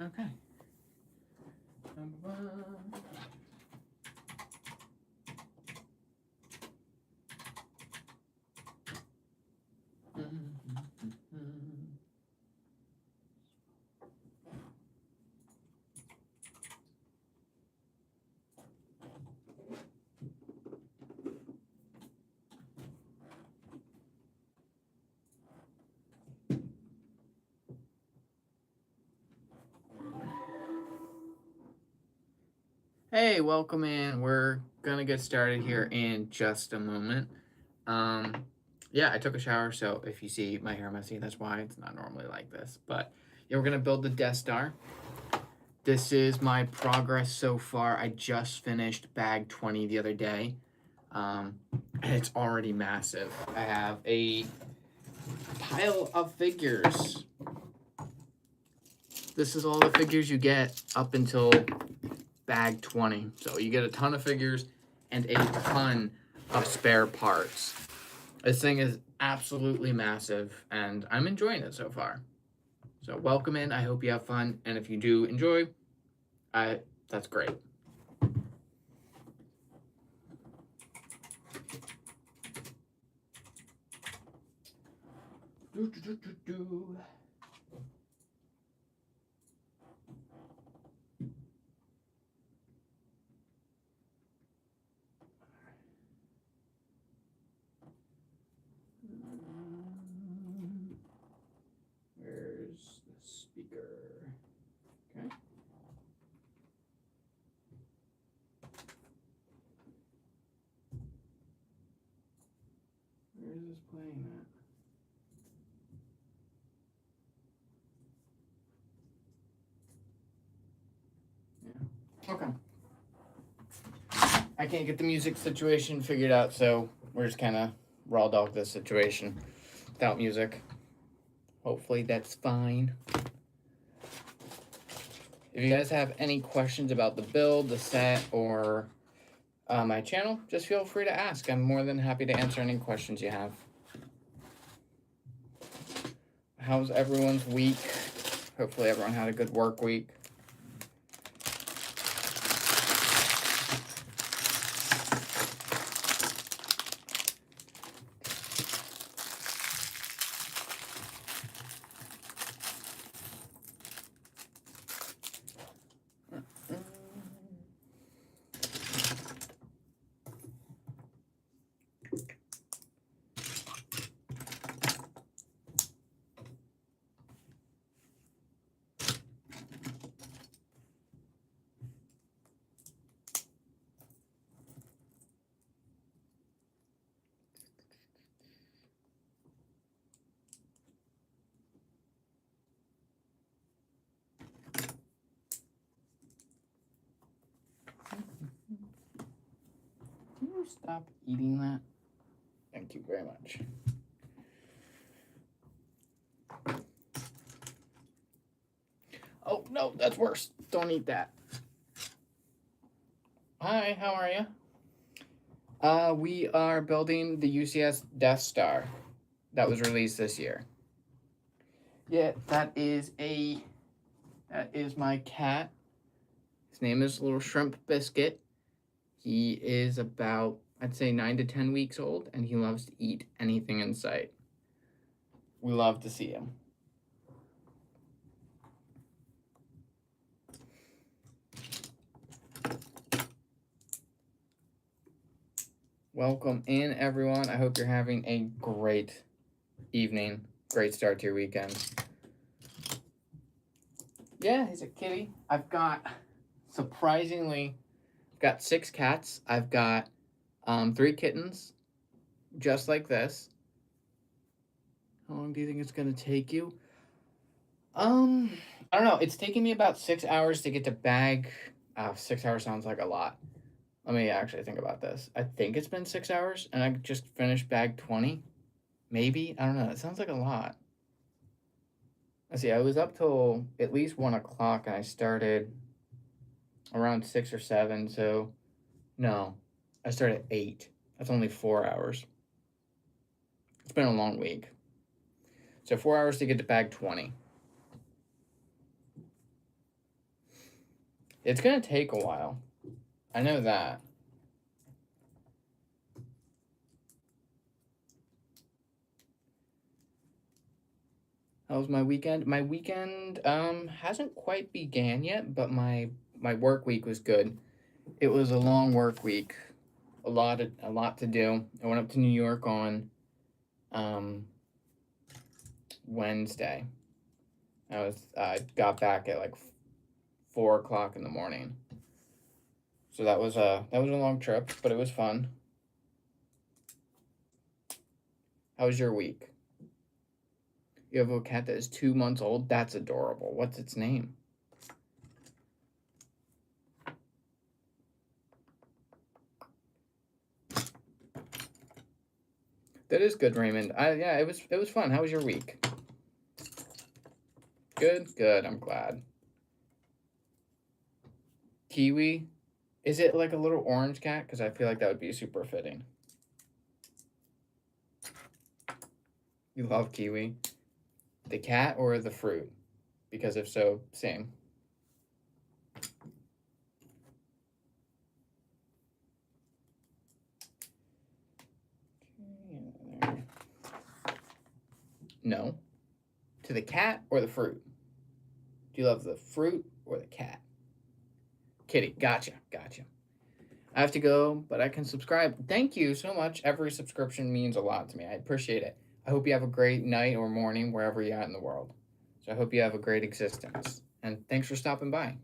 Okay. Hey, welcome in. We're gonna get started here in just a moment. Yeah, I took a shower, so if you see my hair messy, that's why. It's not normally like this. But yeah, we're gonna build the Death Star. This is my progress so far. I just finished bag 20 the other day. And it's already massive. I have a pile of figures. This is all the figures you get up until bag 20. So you get a ton of figures and a ton of spare parts. This thing is absolutely massive and I'm enjoying it so far. So welcome in. I hope you have fun. And if you do enjoy, that's great. Where's the speaker? Okay. Where is this playing at? Yeah. Okay. I can't get the music situation figured out, so we're just kind of raw dog this situation without music. Hopefully that's fine. If you guys have any questions about the build, the set, or my channel, just feel free to ask. I'm more than happy to answer any questions you have. How's everyone's week? Hopefully everyone had a good work week. you stop eating that? Thank you very much. Oh, no, that's worse. Don't eat that. Hi, how are you? We are building the UCS Death Star that was released this year. Yeah, that is my cat. His name is Little Shrimp Biscuit. He is about, I'd say, 9 to 10 weeks old, and he loves to eat anything in sight. We love to see him. Welcome in, everyone. I hope you're having a great evening. Great start to your weekend. Yeah, he's a kitty. I've got, surprisingly, I've got 6 cats. I've got 3 kittens, just like this. How long do you think it's gonna take you? I don't know. It's taking me about 6 hours to get to bag. 6 hours sounds like a lot. Let me actually think about this. I think it's been 6 hours, and I just finished bag 20. Maybe? I don't know. It sounds like a lot. Let's see. I was up till at least 1 o'clock, and I started around 6 or 7. So, no. I started at 8. That's only 4 hours. It's been a long week. So, 4 hours to get to bag 20. It's going to take a while. I know that. How was my weekend? My weekend hasn't quite began yet, but my work week was good. It was a long work week. A lot to do. I went up to New York on Wednesday. I got back at like 4 o'clock in the morning. So that was a long trip, but it was fun. How was your week? You have a cat that is 2 months old? That's adorable. What's its name? That is good, Raymond. Yeah, it was fun. How was your week? Good. I'm glad. Kiwi? Is it like a little orange cat? Because I feel like that would be super fitting. You love kiwi? The cat or the fruit? Because if so, same. No. To the cat or the fruit? Do you love the fruit or the cat? Kitty. Gotcha. I have to go, but I can subscribe. Thank you so much. Every subscription means a lot to me. I appreciate it. I hope you have a great night or morning wherever you're at in the world. So I hope you have a great existence. And thanks for stopping by.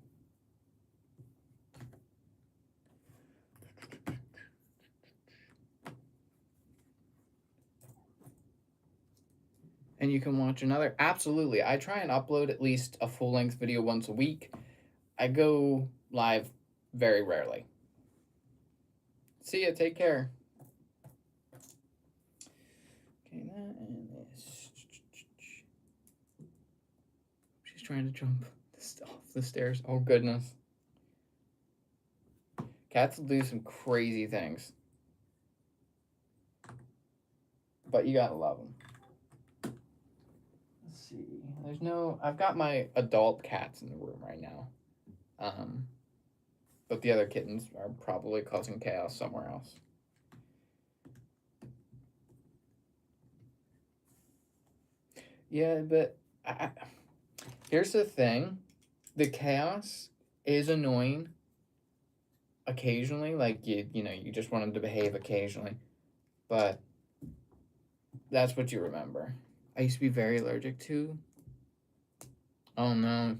And you can watch another. Absolutely. I try and upload at least a full-length video once a week. I go live very rarely. See ya. Take care. Okay, that and this. She's trying to jump off the stairs. Oh, goodness. Cats will do some crazy things. But you gotta love them. Let's see. I've got my adult cats in the room right now. But the other kittens are probably causing chaos somewhere else. Yeah, but here's the thing. The chaos is annoying occasionally. Like, you just want them to behave occasionally. But that's what you remember. I used to be very allergic to. Oh, no.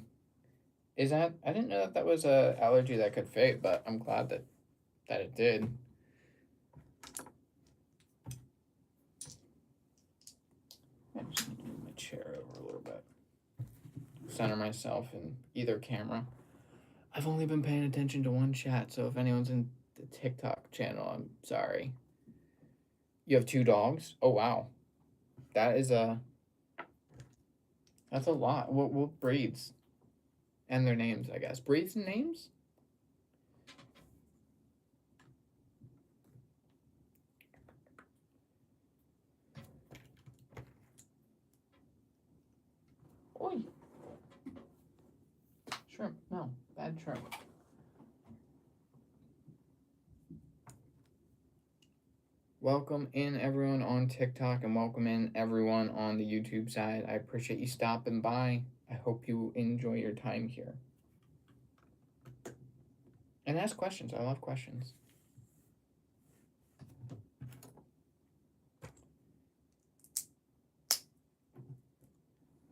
I didn't know that was a allergy that could fade, but I'm glad that it did. I just need to move my chair over a little bit. Center myself in either camera. I've only been paying attention to one chat, so if anyone's in the TikTok channel. I'm sorry. You have 2 dogs? Oh wow. That's a lot. What breeds? And their names, I guess. Breeds and names? Oi. Shrimp. No, bad shrimp. Welcome in everyone on TikTok and welcome in everyone on the YouTube side. I appreciate you stopping by. I hope you enjoy your time here. And ask questions. I love questions.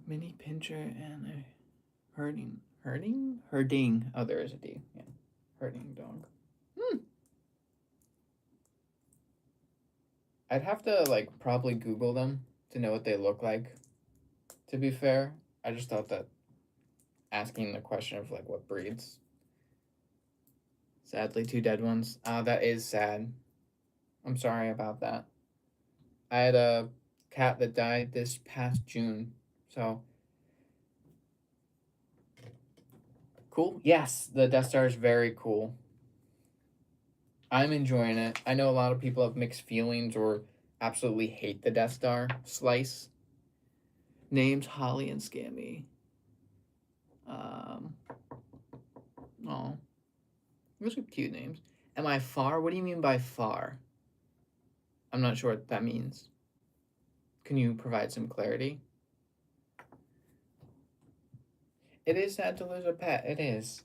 Mini pincher and a herding. Oh, there is a D. Yeah, herding dog. I'd have to like probably Google them to know what they look like. To be fair, I just thought that asking the question of like what breeds. Sadly, 2 dead ones. That is sad. I'm sorry about that. I had a cat that died this past June. So cool. Yes, the Death Star is very cool. I'm enjoying it. I know a lot of people have mixed feelings or absolutely hate the Death Star. Slice. Names Holly and Scammy. Oh. Those are cute names. Am I far? What do you mean by far? I'm not sure what that means. Can you provide some clarity? It is sad to lose a pet. It is.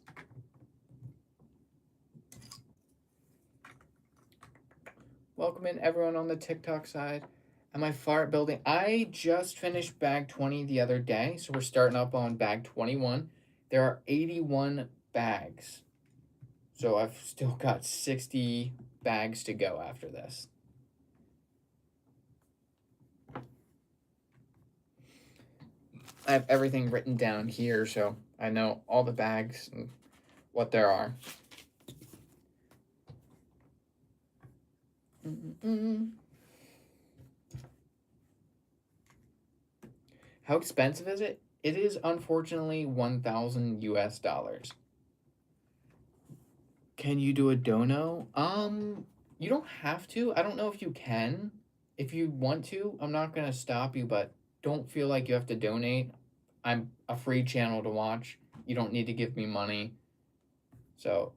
Welcome in everyone on the TikTok side. Am I far at building? I just finished bag 20 the other day, so we're starting up on bag 21. There are 81 bags. So I've still got 60 bags to go after this. I have everything written down here, so I know all the bags and what there are. How expensive is it? It is unfortunately 1,000 US dollars. Can you do a dono? You don't have to. I don't know if you can. If you want to, I'm not gonna stop you, but don't feel like you have to donate. I'm a free channel to watch. You don't need to give me money. So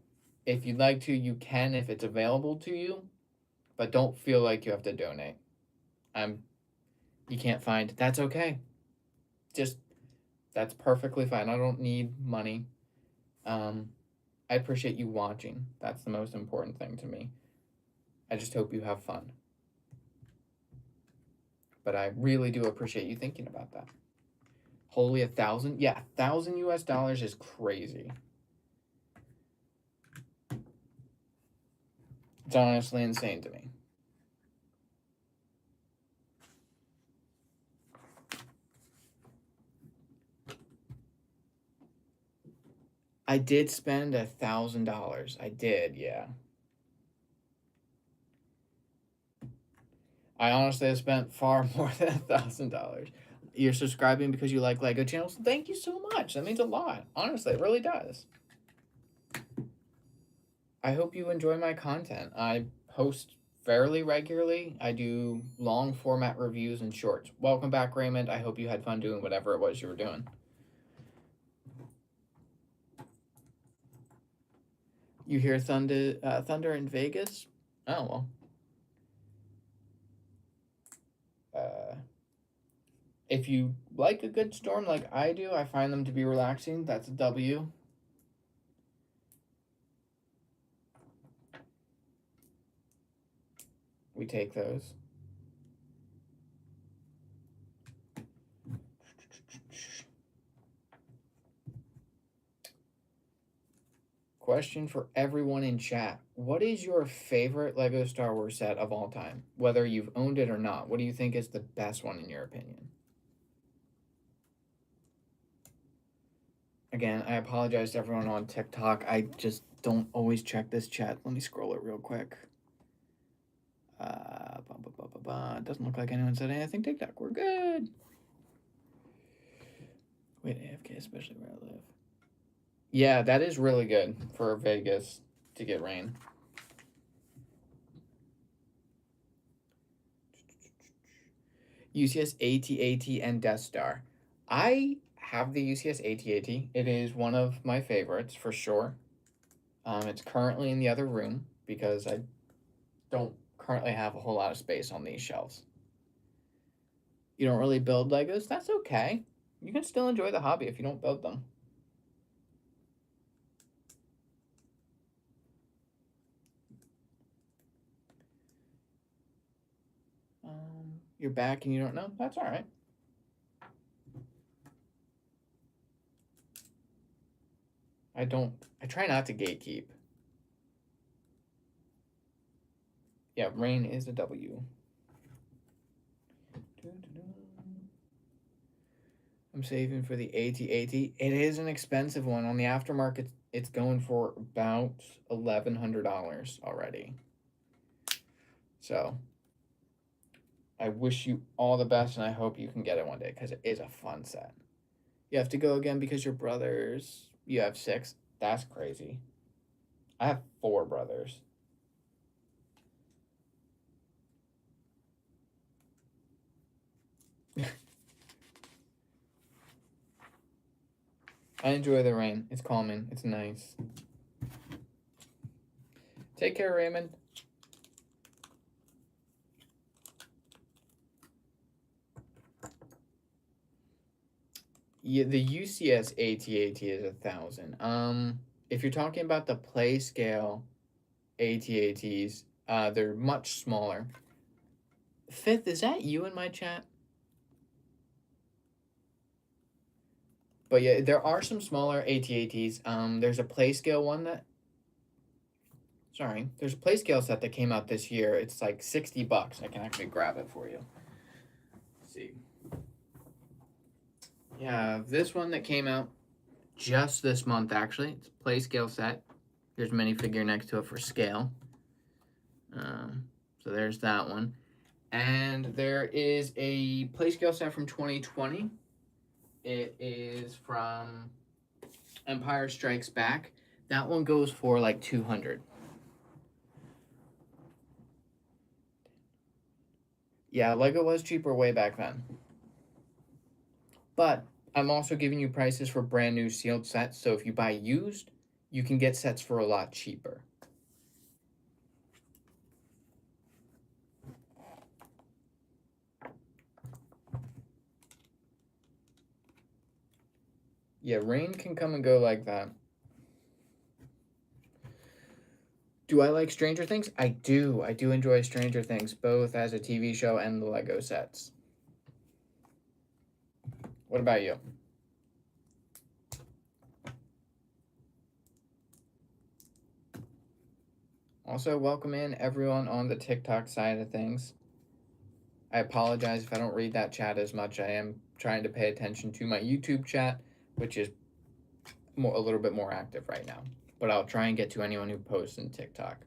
if you'd like to, you can if it's available to you, but don't feel like you have to donate. You can't find, that's okay. Just, that's perfectly fine. I don't need money. I appreciate you watching. That's the most important thing to me. I just hope you have fun. But I really do appreciate you thinking about that. Holy 1,000? Yeah, 1,000 US dollars is crazy. It's honestly insane to me. I did spend $1,000. I did, yeah. I honestly have spent far more than $1,000. You're subscribing because you like LEGO channels? Thank you so much. That means a lot. Honestly, it really does. I hope you enjoy my content. I post fairly regularly. I do long format reviews and shorts. Welcome back, Raymond. I hope you had fun doing whatever it was you were doing. You hear thunder in Vegas? Oh, well. If you like a good storm like I do, I find them to be relaxing. That's a W. We take those. Question for everyone in chat. What is your favorite LEGO Star Wars set of all time? Whether you've owned it or not, what do you think is the best one in your opinion? Again, I apologize to everyone on TikTok. I just don't always check this chat. Let me scroll it real quick. It doesn't look like anyone said anything. TikTok, we're good. Wait, AFK, especially where I live. Yeah, that is really good for Vegas to get rain. UCS AT-AT and Death Star. I have the UCS AT-AT. It is one of my favorites for sure. It's currently in the other room because I don't currently have a whole lot of space on these shelves. You don't really build Legos? That's okay. You can still enjoy the hobby if you don't build them. You're back and you don't know? That's all right. I try not to gatekeep. Yeah, rain is a W. I'm saving for the AT-AT. It is an expensive one. On the aftermarket, it's going for about $1,100 already. So I wish you all the best, and I hope you can get it one day because it is a fun set. You have to go again because your brothers. You have 6. That's crazy. I have 4 brothers. I enjoy the rain. It's calming. It's nice. Take care, Raymond. Yeah, the UCS AT-AT is 1,000. If you're talking about the play scale AT-ATs, they're much smaller. Fifth, is that you in my chat? But yeah, there are some smaller AT-ATs. There's a play scale one that. Sorry, there's a play scale set that came out this year. It's like $60. I can actually grab it for you. Let's see. Yeah, this one that came out just this month, actually. It's a play scale set. There's a minifigure next to it for scale. So there's that one. And there is a play scale set from 2020. It is from Empire Strikes Back. That one goes for like $200. Yeah, Lego was cheaper way back then. But I'm also giving you prices for brand new sealed sets. So if you buy used, you can get sets for a lot cheaper. Yeah, rain can come and go like that. Do I like Stranger Things? I do. I do enjoy Stranger Things, both as a TV show and the Lego sets. What about you? Also, welcome in everyone on the TikTok side of things. I apologize if I don't read that chat as much. I am trying to pay attention to my YouTube chat, which is a little bit more active right now. But I'll try and get to anyone who posts in TikTok.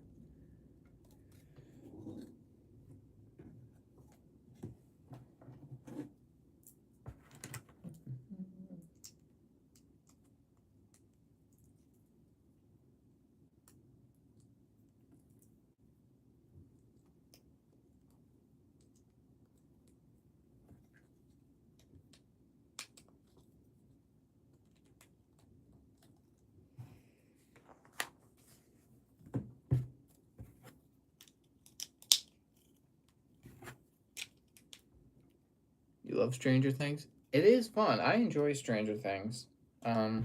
You love Stranger Things? It is fun. I enjoy Stranger Things. I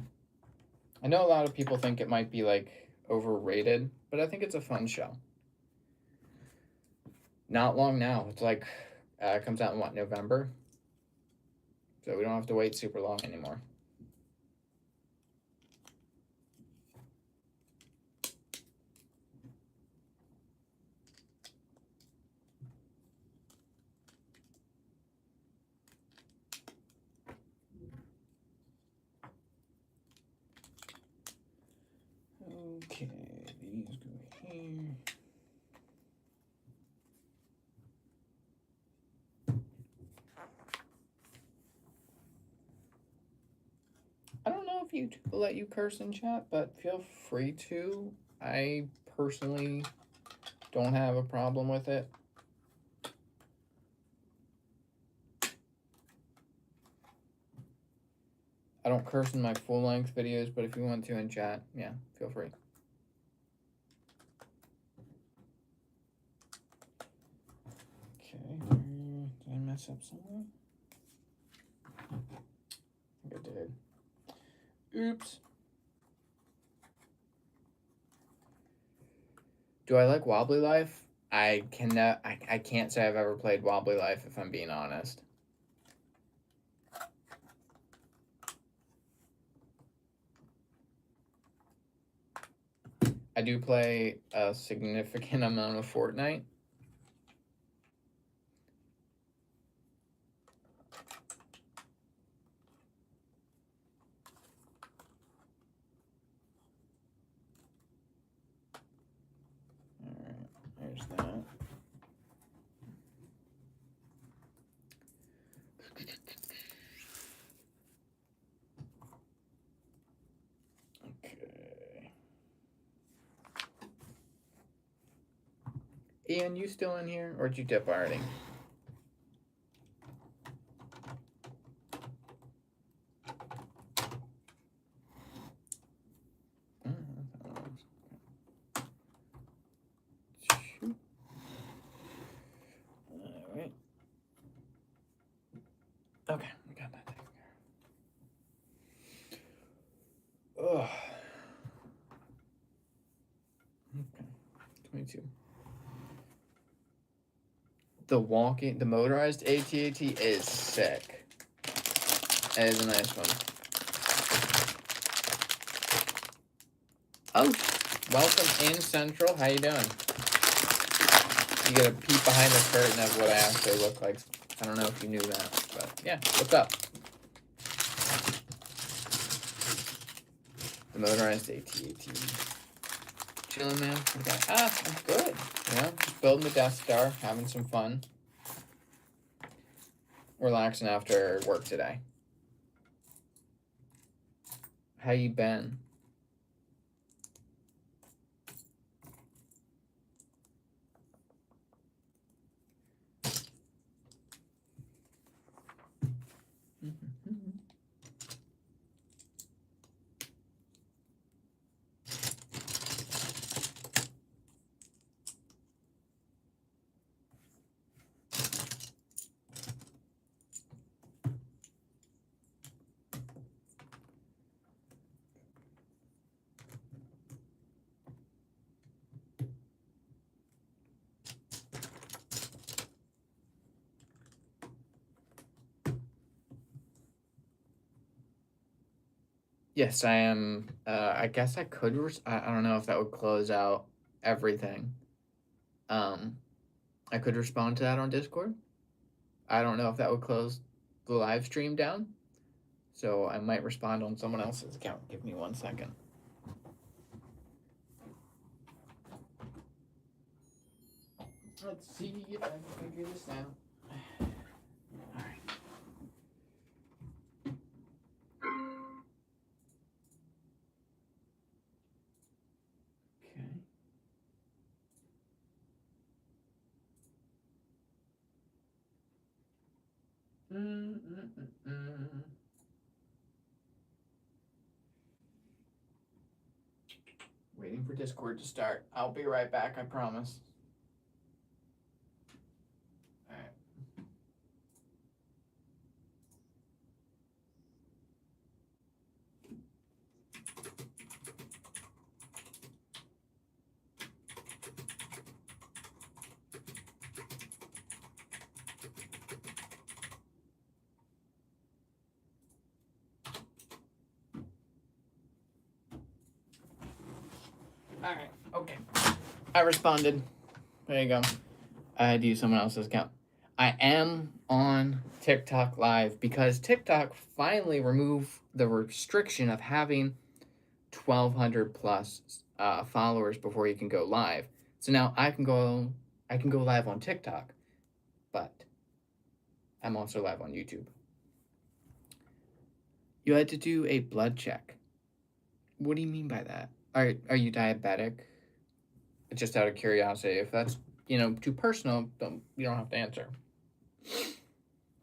know a lot of people think it might be like overrated, but I think it's a fun show. Not long now. It's like it comes out in what, November? So we don't have to wait super long anymore. Okay, these go here. I don't know if YouTube will let you curse in chat, but feel free to. I personally don't have a problem with it. I don't curse in my full-length videos, but if you want to in chat, yeah, feel free. Okay, did I mess up somewhere? I think I did. Oops. Do I like Wobbly Life? I can't say I've ever played Wobbly Life, if I'm being honest. I do play a significant amount of Fortnite. Alright, there's that. Okay. Ian, you still in here, or did you dip already? Alright. Okay, we got that taken care of. Ugh. Okay, 22. The motorized AT-AT is sick. It is a nice one. Oh, welcome in, Central. How you doing? You get a peek behind the curtain of what I actually look like. I don't know if you knew that, but yeah, what's up? The motorized AT-AT. Chilling, man. Okay. I'm good. You know, just building the Death Star, having some fun. Relaxing after work today. How you been? Yes, I am. I guess I could. I don't know if that would close out everything. I could respond to that on Discord. I don't know if that would close the live stream down. So I might respond on someone else's account. Give me 1 second. Let's see if I can figure this out. All right. Okay. Waiting for Discord to start. I'll be right back, I promise. All right. All right. Okay. I responded. There you go. I had to use someone else's account. I am on TikTok Live because TikTok finally removed the restriction of having 1,200 plus followers before you can go live. So now I can go live on TikTok, but I'm also live on YouTube. You had to do a blood check. What do you mean by that? Are you diabetic? Just out of curiosity. If that's, too personal, you don't have to answer.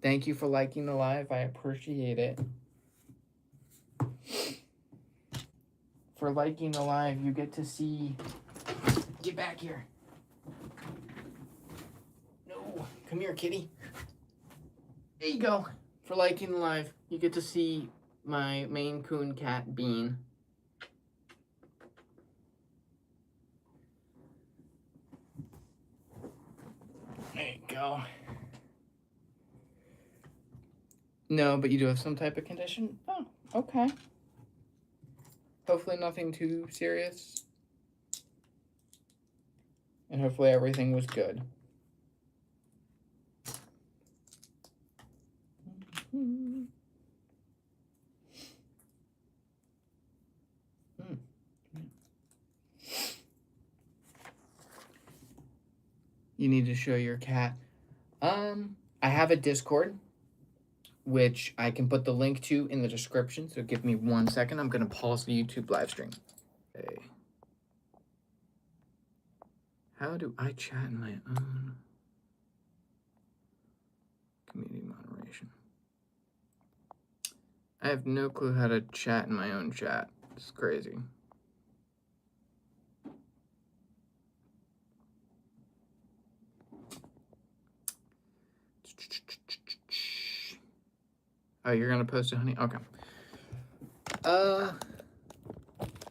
Thank you for liking the live. I appreciate it. For liking the live, you get to see. Get back here. No, come here, kitty. There you go. For liking the live, you get to see my Maine Coon cat, Bean. There you go. No, but you do have some type of condition? Oh, okay. Hopefully nothing too serious. And hopefully everything was good. You need to show your cat. I have a Discord, which I can put the link to in the description. So give me 1 second. I'm going to pause the YouTube live stream. Okay. How do I chat in my own community moderation? I have no clue how to chat in my own chat. It's crazy. Oh, you're gonna post it, honey? Okay.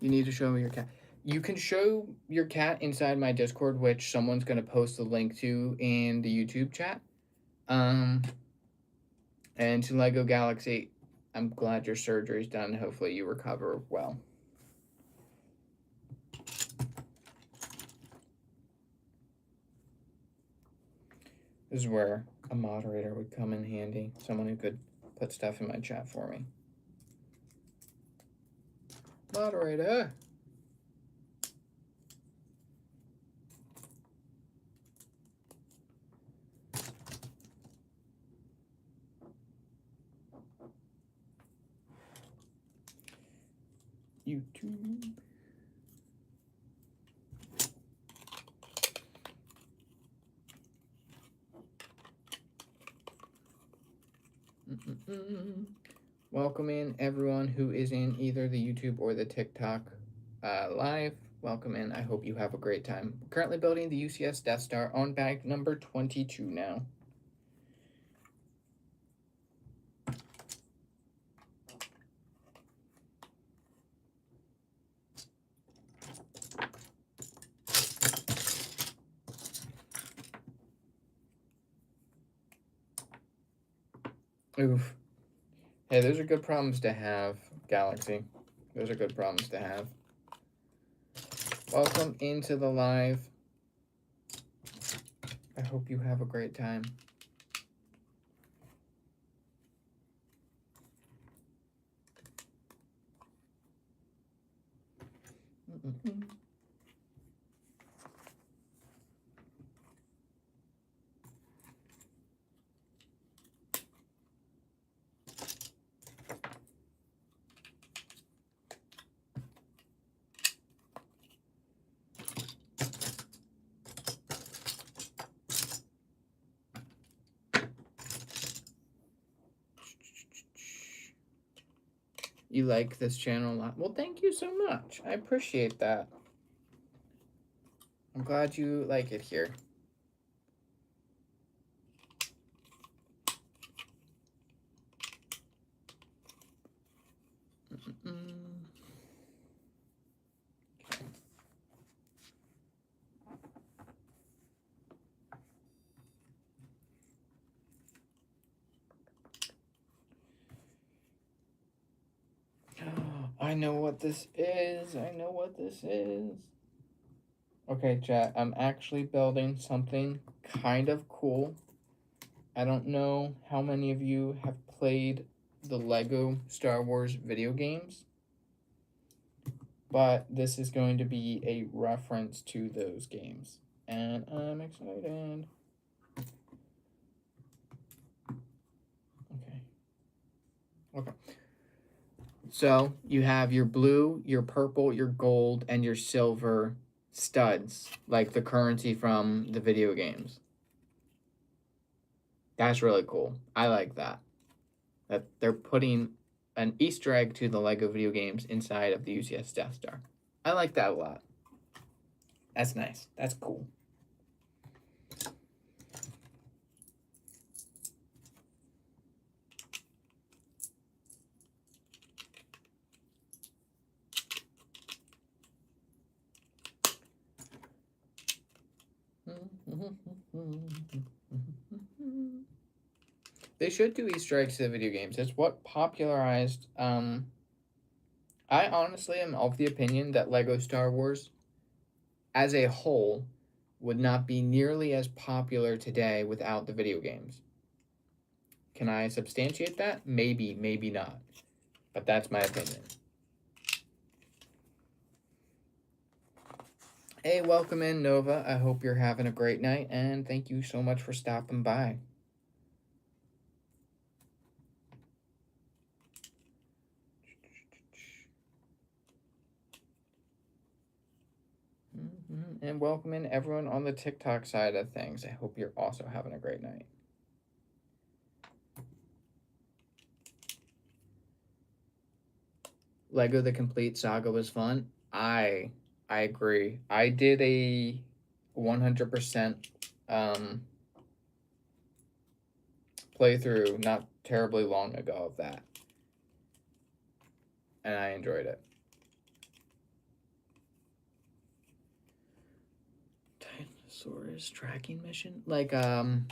You need to show me your cat. You can show your cat inside my Discord, which someone's gonna post the link to in the YouTube chat. And to Lego Galaxy, I'm glad your surgery's done. Hopefully you recover well. This is where a moderator would come in handy. Someone who could put stuff in my chat for me. Moderator. YouTube. Welcome in everyone who is in either the YouTube or the TikTok live. Welcome in. I hope you have a great time. We're currently building the UCS Death Star on bag number 22 now. Oof. Hey, those are good problems to have, Galaxy. Those are good problems to have. Welcome into the live. I hope you have a great time. You like this channel a lot. Well, thank you so much. I appreciate that. I'm glad you like it here. I know what this is. I know what this is. Okay, chat. I'm actually building something kind of cool. I don't know how many of you have played the Lego Star Wars video games. but this is going to be a reference to those games, and I'm excited. Okay. Okay. So you have your blue, your purple, your gold, and your silver studs, like the currency from the video games. That's really cool. I like that. That they're putting an Easter egg to the Lego video games inside of the UCS Death Star. I like that a lot. That's nice. That's cool. They should do Easter eggs to the video games. It's what popularized. I honestly am of the opinion that Lego Star Wars, as a whole, would not be nearly as popular today without the video games. Can I substantiate that? Maybe, maybe not. But that's my opinion. Hey, welcome in, Nova. I hope you're having a great night, and thank you so much for stopping by. And welcome in everyone on the TikTok side of things. I hope you're also having a great night. Lego The Complete Saga was fun. I agree. I did a 100% playthrough not terribly long ago of that, and I enjoyed it. Tyrannosaurus tracking mission, like the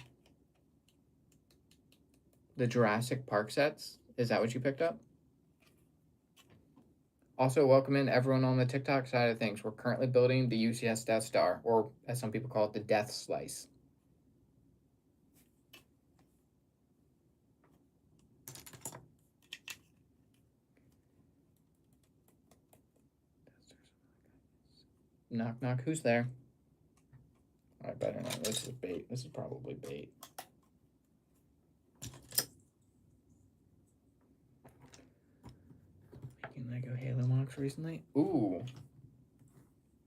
Jurassic Park sets. Is that what you picked up? Also, welcome in everyone on the TikTok side of things. We're currently building the UCS Death Star, or as some people call it, the Death Slice. Knock, knock. Who's there? I better not. This is bait. This is probably bait. Making Lego Halo mocks recently? Ooh.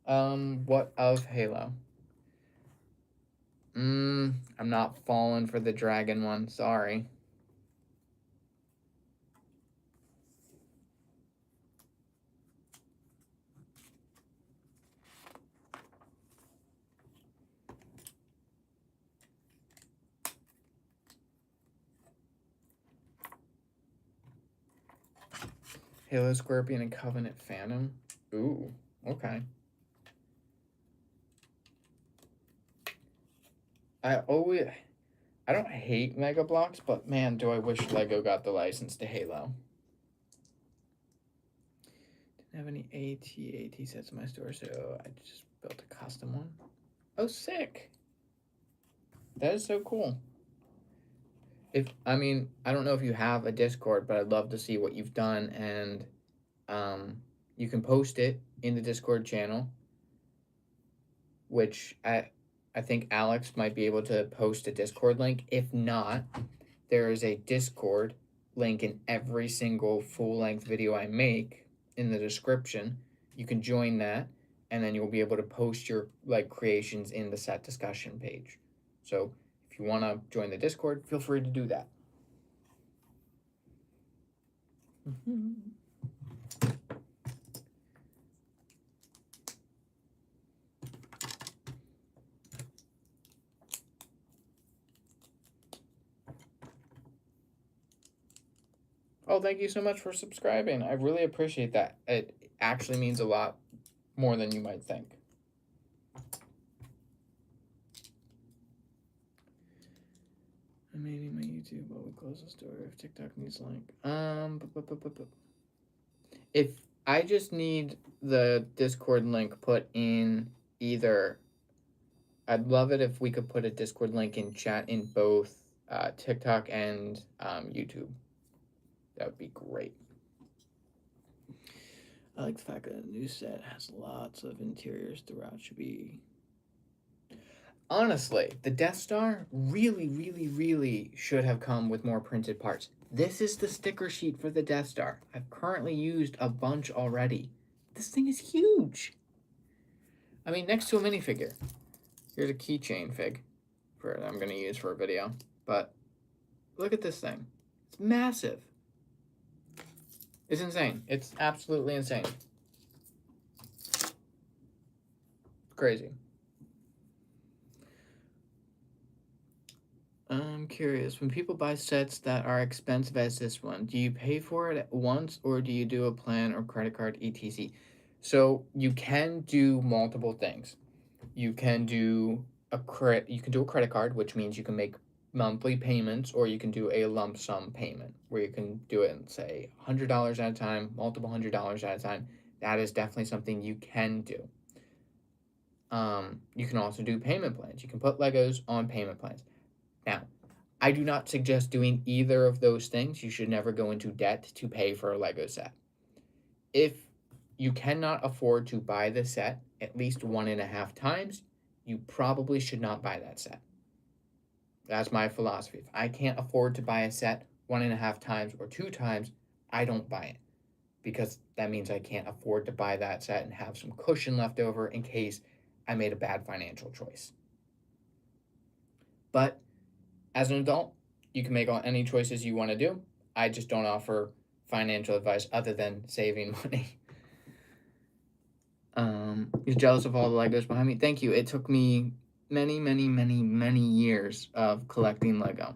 What of Halo? I'm not falling for the dragon one. Sorry. Halo Scorpion and Covenant Phantom. Ooh, okay. I don't hate Mega Bloks, but man, do I wish Lego got the license to Halo. Didn't have any AT sets in my store, so I just built a custom one. Oh, sick! That is so cool. I don't know if you have a Discord, but I'd love to see what you've done, and you can post it in the Discord channel, which I think Alex might be able to post a Discord link. If not, there is a Discord link in every single full-length video I make in the description. You can join that, and then you'll be able to post your creations in the set discussion page. So if you want to join the Discord, feel free to do that. Oh, thank you so much for subscribing. I really appreciate that. It actually means a lot more than you might think. Maybe my YouTube will close the store if TikTok needs link. If I just need the Discord link put in either, I'd love it if we could put a Discord link in chat in both TikTok and YouTube. That would be great. I like the fact that the new set has lots of interiors throughout. Should be honestly, the Death Star really should have come with more printed parts. This is the sticker sheet for the Death Star. I've currently used a bunch already. This thing is huge. I mean, next to a minifigure. Here's a keychain fig that I'm going to use for a video. But look at this thing. It's massive. It's insane. It's absolutely insane. It's crazy. I'm curious, when people buy sets that are expensive as this one, do you pay for it at once or do you do a plan or credit card etc? So you can do multiple things. You can do a credit card, which means you can make monthly payments, or you can do a lump sum payment where you can do it in, say, $100 at a time, multiple $100 at a time. That is definitely something you can do. You can also do payment plans. You can put Legos on payment plans. Now, I do not suggest doing either of those things. You should never go into debt to pay for a Lego set. If you cannot afford to buy the set at least 1.5 times, you probably should not buy that set. That's my philosophy. If I can't afford to buy a set 1.5 times or 2 times, I don't buy it, because that means I can't afford to buy that set and have some cushion left over in case I made a bad financial choice. But as an adult, you can make any choices you want to do. I just don't offer financial advice other than saving money. You're jealous of all the Legos behind me? Thank you. It took me many years of collecting Lego.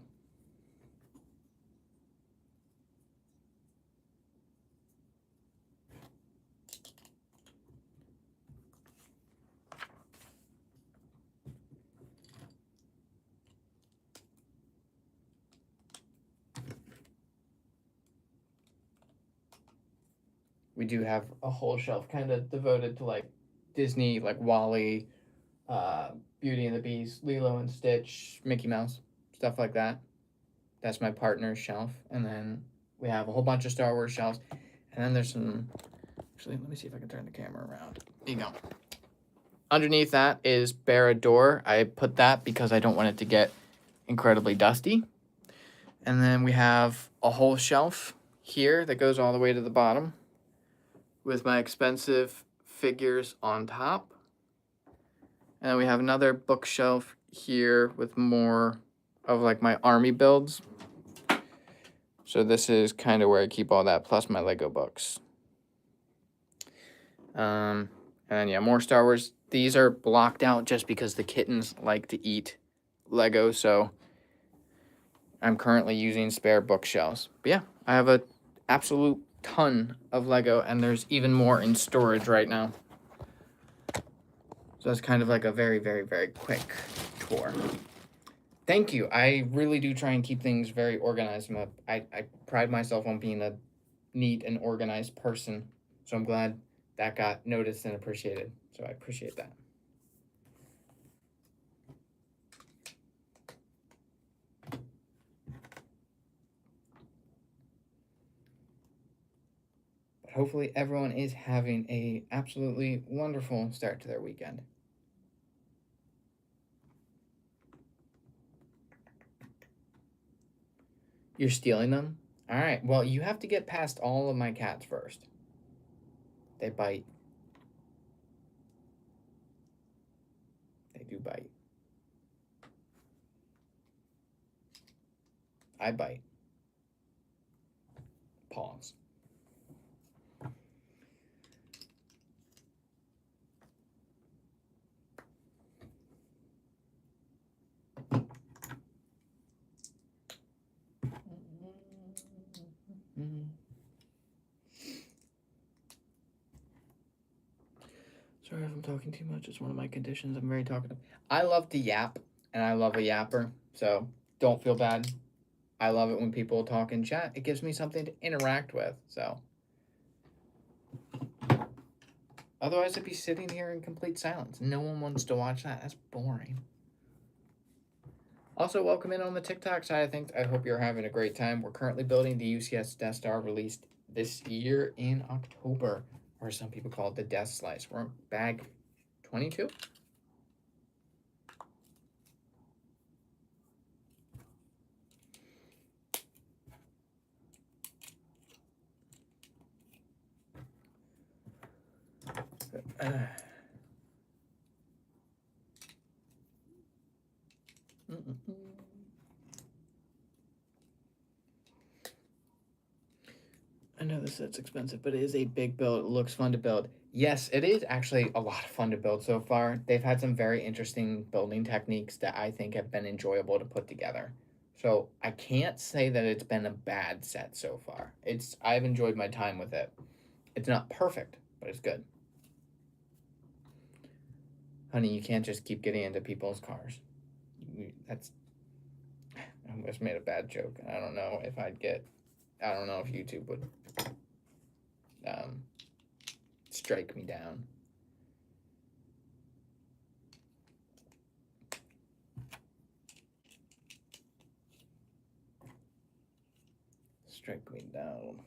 We do have a whole shelf kind of devoted to like Disney, like WALL-E, Beauty and the Beast, Lilo and Stitch, Mickey Mouse, stuff like that. That's my partner's shelf. And then we have a whole bunch of Star Wars shelves. And then there's some, actually, let me see if I can turn the camera around. There you go. Underneath that is Barad-dûr. I put that because I don't want it to get incredibly dusty. And then we have a whole shelf here that goes all the way to the bottom with my expensive figures on top. And then we have another bookshelf here with more of like my army builds. So this is kind of where I keep all that, plus my Lego books. And then yeah, more Star Wars. These are blocked out just because the kittens like to eat Lego, so I'm currently using spare bookshelves. But yeah, I have a absolute ton of Lego, and there's even more in storage right now. So that's kind of like a very quick tour. Thank you. I really do try and keep things very organized. I pride myself on being a neat and organized person, so I'm glad that got noticed and appreciated. So I appreciate that. But hopefully everyone is having a absolutely wonderful start to their weekend. You're stealing them? All right. Well, you have to get past all of my cats first. They bite. They do bite. I bite. Pause. Sorry if I'm talking too much. It's one of my conditions. I'm very talkative. I love to yap, and I love a yapper, so don't feel bad. I love it when people talk in chat. It gives me something to interact with, so. Otherwise, I'd be sitting here in complete silence. No one wants to watch that. That's boring. Also, welcome in on the TikTok side of things. I hope you're having a great time. We're currently building the UCS Death Star, released this year in October. or some people call it the death slice. We're on bag 22. I know this set's expensive, but it is a big build. It looks fun to build. Yes, it is actually a lot of fun to build so far. They've had some very interesting building techniques that I think have been enjoyable to put together. So I can't say that it's been a bad set so far. I've enjoyed my time with it. It's not perfect, but it's good. Honey, you can't just keep getting into people's cars. I almost made a bad joke. I don't know if YouTube would strike me down. Strike me down.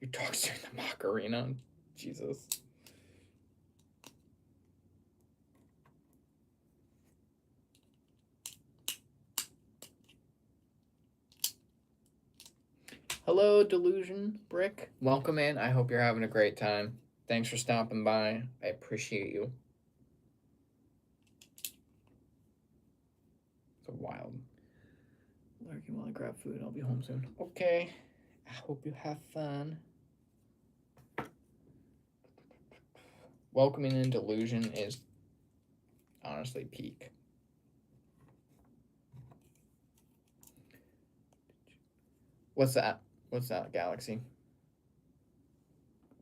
Your dog's doing the Macarena. Jesus. Hello, Delusion Brick. Welcome in. I hope you're having a great time. Thanks for stopping by. I appreciate you. It's a wild. Lurking while I grab food. I'll be home soon. Okay. I hope you have fun. Welcoming in Delusion is honestly peak. What's that? What's that, Galaxy?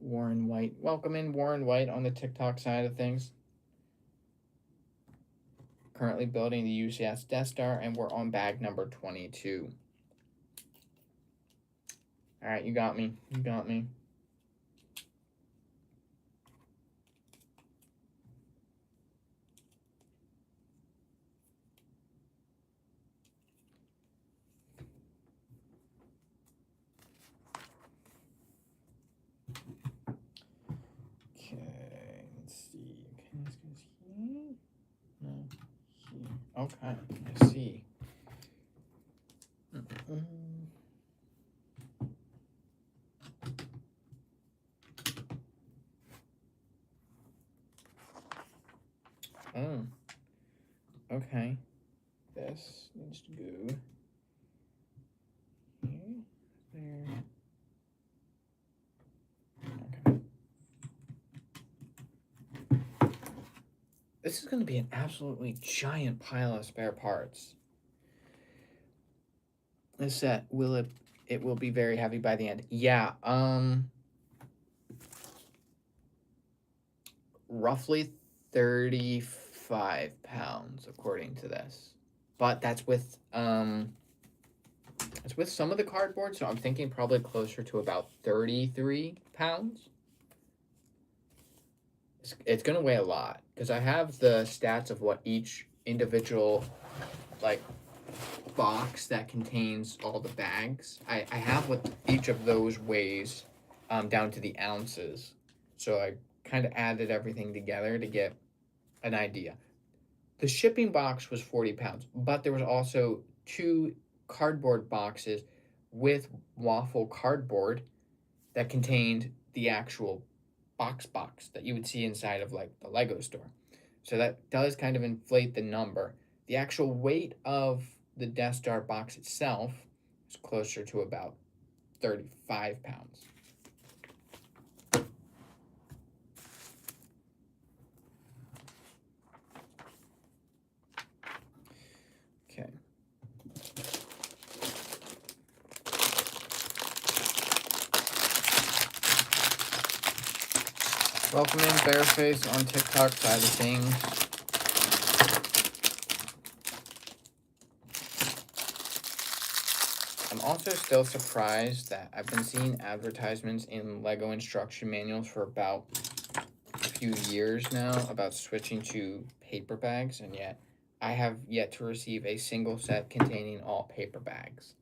Warren White. Welcome in, Warren White, on the TikTok side of things. Currently building the UCS Death Star, and we're on bag number 22. All right, you got me. You got me. Okay, let's see. Okay, this goes here. No, here. Okay, I see. Oh, okay. This needs to go here, there. Okay. This is going to be an absolutely giant pile of spare parts. This set, it will be very heavy by the end. Yeah, roughly 35 pounds according to this. But that's with some of the cardboard, so I'm thinking probably closer to about 33 pounds. It's gonna weigh a lot because I have the stats of what each individual box that contains all the bags. I have what each of those weighs down to the ounces. So I kind of added everything together to get an idea. The shipping box was 40 pounds, but there was also 2 cardboard boxes with waffle cardboard that contained the actual box that you would see inside of like the Lego store. So that does kind of inflate the number. The actual weight of the Death Star box itself is closer to about 35 pounds. Okay. Welcome in, Bearface, on TikTok side of things. I'm also still surprised that I've been seeing advertisements in Lego instruction manuals for about a few years now about switching to paper bags, and yet I have yet to receive a single set containing all paper bags.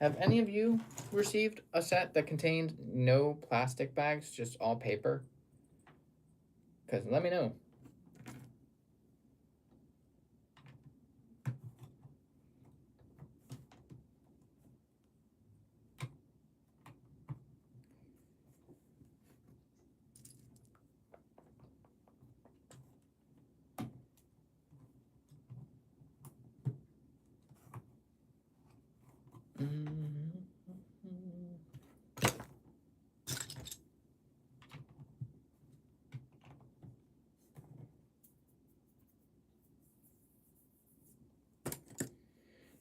Have any of you received a set that contained no plastic bags, just all paper? Because let me know.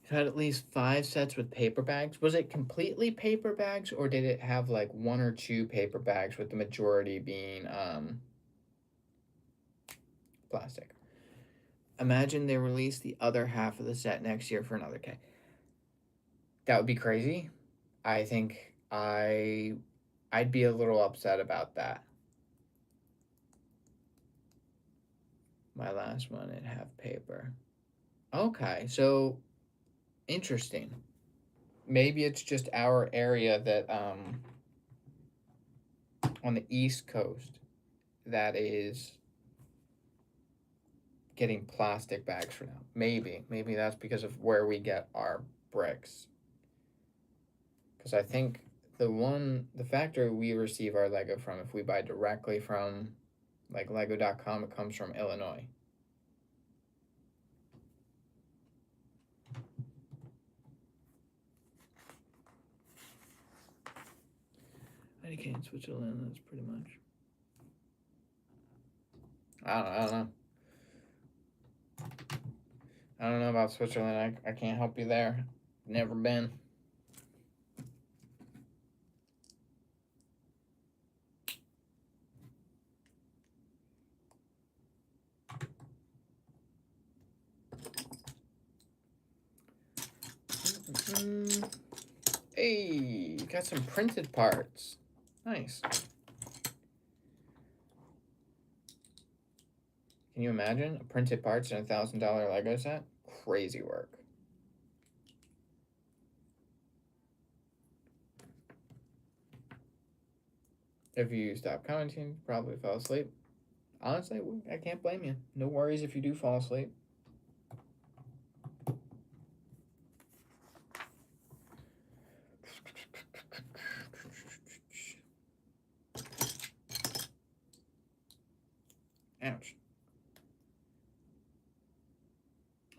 Had at least 5 sets with paper bags. Was it completely paper bags, or did it have like 1 or 2 paper bags with the majority being plastic? Imagine they release the other half of the set next year for another K. That would be crazy. I think I'd be a little upset about that. My last one, it have paper. Okay, so interesting. Maybe it's just our area that on the East Coast that is getting plastic bags for now. Maybe that's because of where we get our bricks. Because I think the factory we receive our Lego from, if we buy directly from like Lego.com, it comes from Illinois. I can't switch it in. That's pretty much. I don't know. I don't know about Switzerland. I can't help you there. Never been. Hey, got some printed parts. Nice. Can you imagine a printed parts in a $1,000 Lego set? Crazy work. If you stop commenting, you probably fell asleep. Honestly, I can't blame you. No worries if you do fall asleep. Ouch.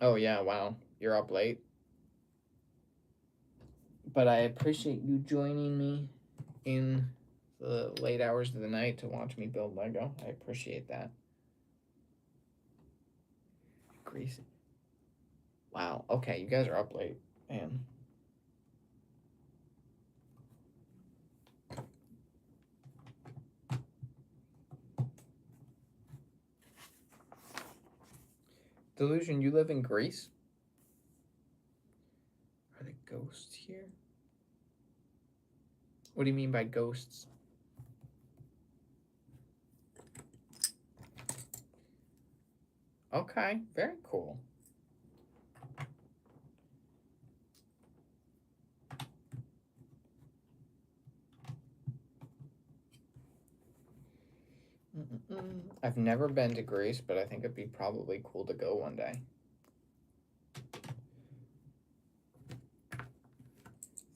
Oh yeah, wow. You're up late. But I appreciate you joining me in the late hours of the night to watch me build Lego. I appreciate that. Grease. Wow. Okay, you guys are up late, man. Delusion, you live in Greece? Are there ghosts here? What do you mean by ghosts? Okay, very cool. I've never been to Greece, but I think it'd be probably cool to go one day.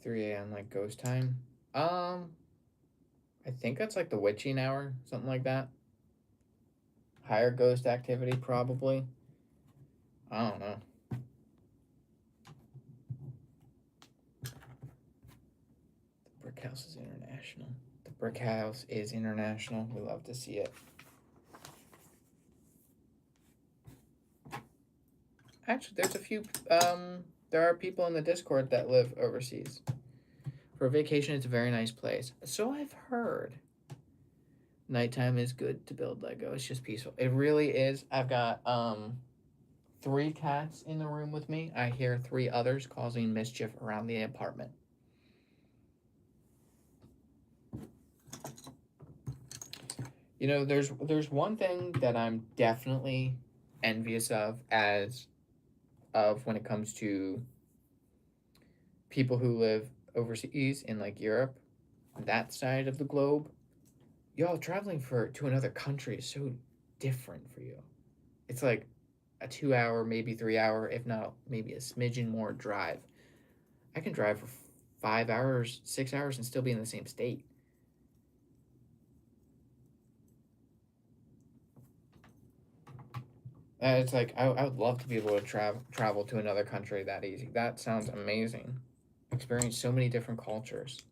3 a.m. like ghost time. I think that's like the witching hour, something like that. Higher ghost activity, probably. I don't know. The brick house is international. The brick house is international. We love to see it. Actually, there's a few. There are people in the Discord that live overseas. For vacation, it's a very nice place. So I've heard. Nighttime is good to build Lego. It's just peaceful. It really is. I've got 3 cats in the room with me. I hear 3 others causing mischief around the apartment. You know, there's one thing that I'm definitely envious of when it comes to people who live overseas in like Europe, that side of the globe. Y'all traveling to another country is so different for you. It's like a 2 hour, maybe 3 hour, if not maybe a smidgen more drive. I can drive for 5 hours, 6 hours, and still be in the same state. It's like I would love to be able to travel to another country that easy. That sounds amazing. Experience so many different cultures.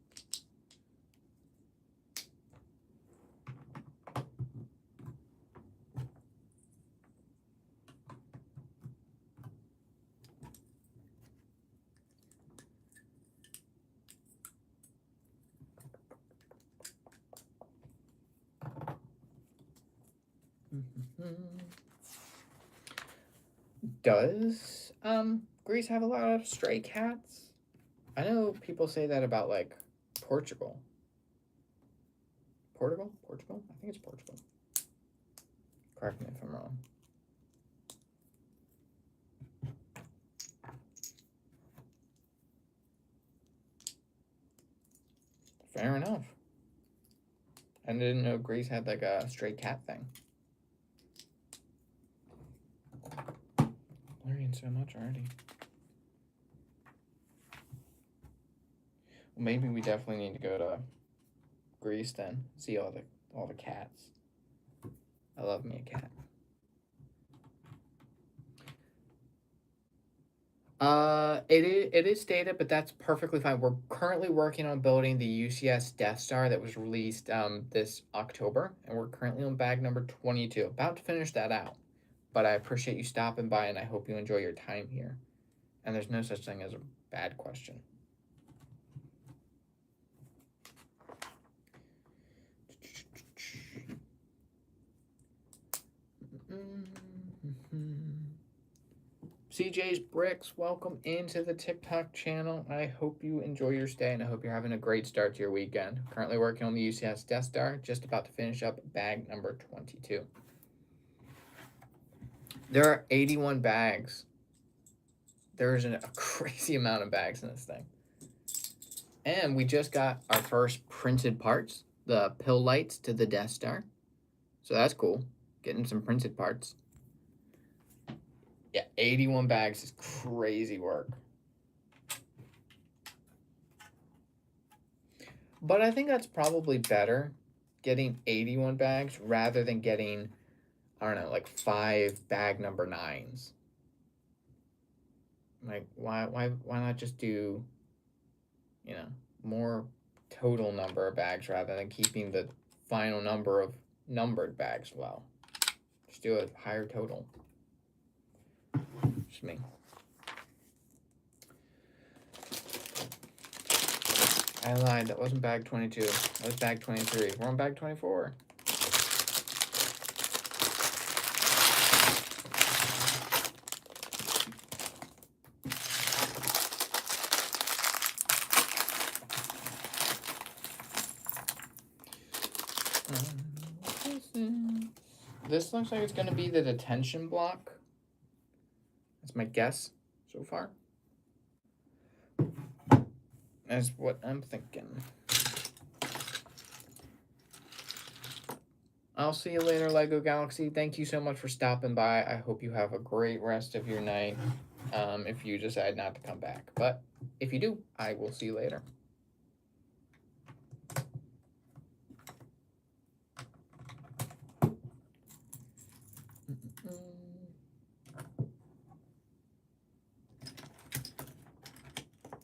Does Greece have a lot of stray cats? I know people say that about like Portugal. Portugal? I think it's Portugal. Correct me if I'm wrong. Fair enough. I didn't know Greece had like a stray cat thing. Learning so much already. Well, maybe we definitely need to go to Greece then. See all the cats. I love me a cat. It is stated, but that's perfectly fine. We're currently working on building the UCS Death Star that was released this October, and we're currently on bag number 22. About to finish that out, but I appreciate you stopping by, and I hope you enjoy your time here. And there's no such thing as a bad question. CJ's Bricks, welcome into the TikTok channel. I hope you enjoy your stay, and I hope you're having a great start to your weekend. Currently working on the UCS Death Star, just about to finish up bag number 22. There are 81 bags. There is a crazy amount of bags in this thing. And we just got our first printed parts, the pill lights to the Death Star. So that's cool, getting some printed parts. Yeah, 81 bags is crazy work. But I think that's probably better, getting 81 bags rather than getting, I don't know, like 5 bag number 9s. Like, why not just do, you know, more total number of bags rather than keeping the final number of numbered bags low? Just do a higher total. Just me. I lied. That wasn't bag 22. That was bag 23. We're on bag 24. This looks like it's going to be the detention block. That's my guess so far. That's what I'm thinking. I'll see you later, Lego Galaxy. Thank you so much for stopping by. I hope you have a great rest of your night, if you decide not to come back. But if you do, I will see you later.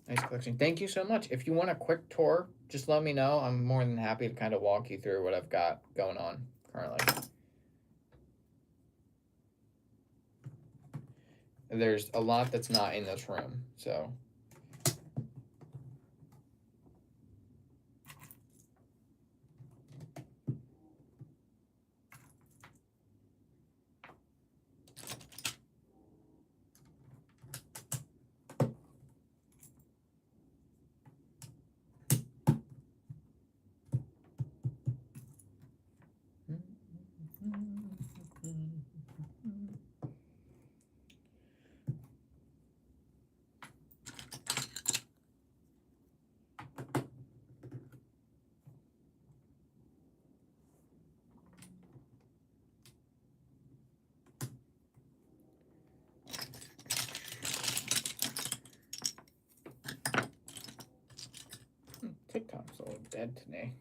Nice collection. Thank you so much. If you want a quick tour, just let me know. I'm more than happy to kind of walk you through what I've got going on currently. There's a lot that's not in this room, so. dead today.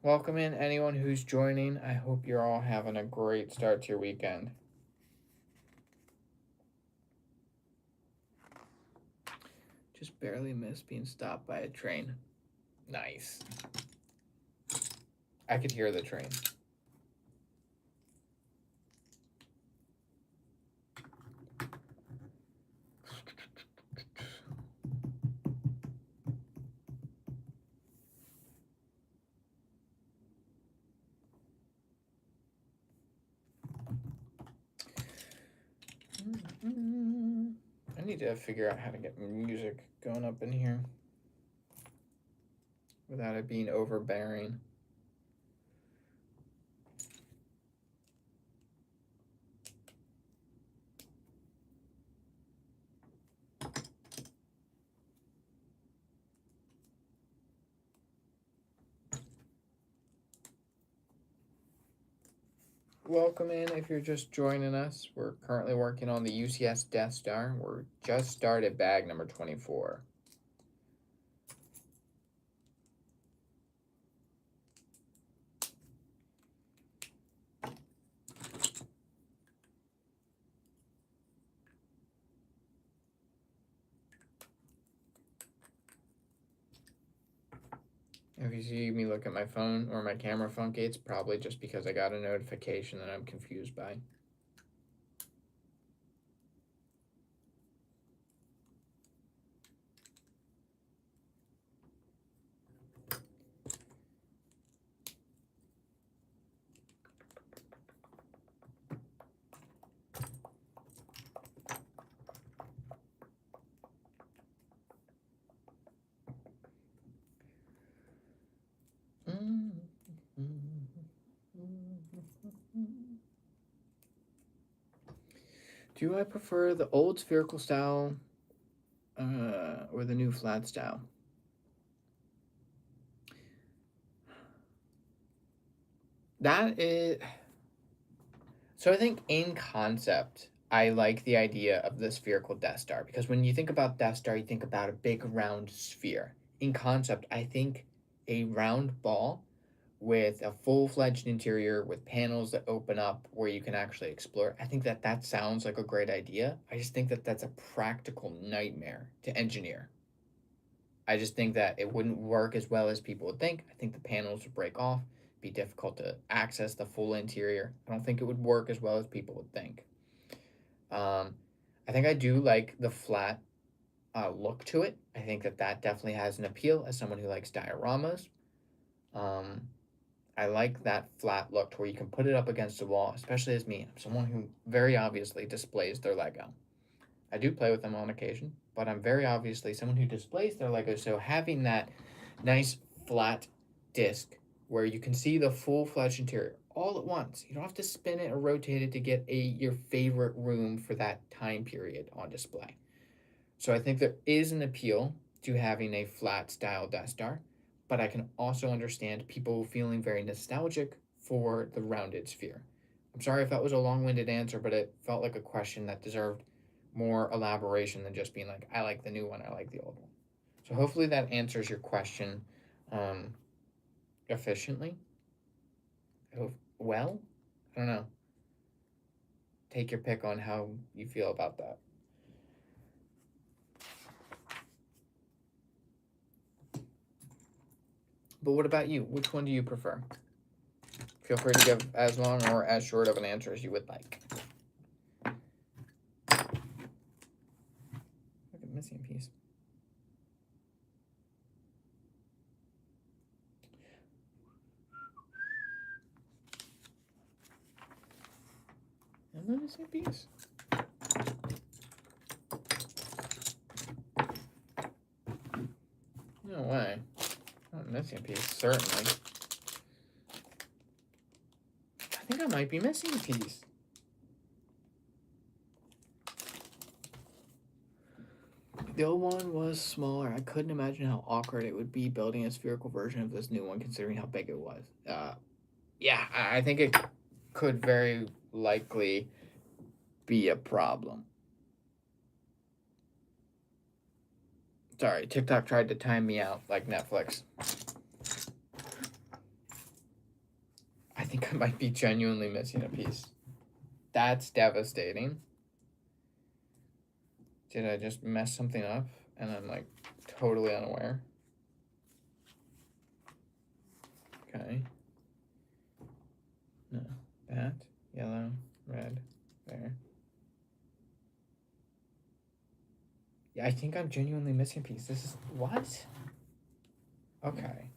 Welcome in anyone who's joining. I hope you're all having a great start to your weekend. Just barely missed being stopped by a train. Nice. I could hear the train. I need to figure out how to get music going up in here without it being overbearing. Welcome in if you're just joining us. We're currently working on the UCS Death Star. We're just started bag number 24. If you see me look at my phone or my camera funky, it's probably just because I got a notification that I'm confused by. Do I prefer the old spherical style or the new flat style? That is... So I think in concept, I like the idea of the spherical Death Star, because when you think about Death Star, you think about a big round sphere. In concept, I think a round ball with a full-fledged interior with panels that open up where you can actually explore. I think that that sounds like a great idea. I just think that that's a practical nightmare to engineer. I just think that it wouldn't work as well as people would think. I think the panels would break off, be difficult to access the full interior. I don't think it would work as well as people would think. I think I do like the flat look to it. I think that that definitely has an appeal as someone who likes dioramas. I like that flat look to where you can put it up against the wall, especially as me. I'm someone who very obviously displays their Lego. I do play with them on occasion, but I'm very obviously someone who displays their Lego. So having that nice flat disc where you can see the full-fledged interior all at once. You don't have to spin it or rotate it to get your favorite room for that time period on display. So I think there is an appeal to having a flat style Death Star, but I can also understand people feeling very nostalgic for the rounded sphere. I'm sorry if that was a long-winded answer, but it felt like a question that deserved more elaboration than just being like, I like the new one, I like the old one. So hopefully that answers your question efficiently. Well, I don't know. Take your pick on how you feel about that. But what about you? Which one do you prefer? Feel free to give as long or as short of an answer as you would like. Look at missing a piece. Am I missing a piece? No way. I'm missing a piece, certainly. I think I might be missing a piece. The old one was smaller. I couldn't imagine how awkward it would be building a spherical version of this new one, considering how big it was. Yeah, I think it could very likely be a problem. Sorry, TikTok tried to time me out like Netflix. I think I might be genuinely missing a piece. That's devastating. Did I just mess something up and I'm like totally unaware? Okay. No. That, yellow, red, there. Yeah, I think I'm genuinely missing a piece. This is what? Okay.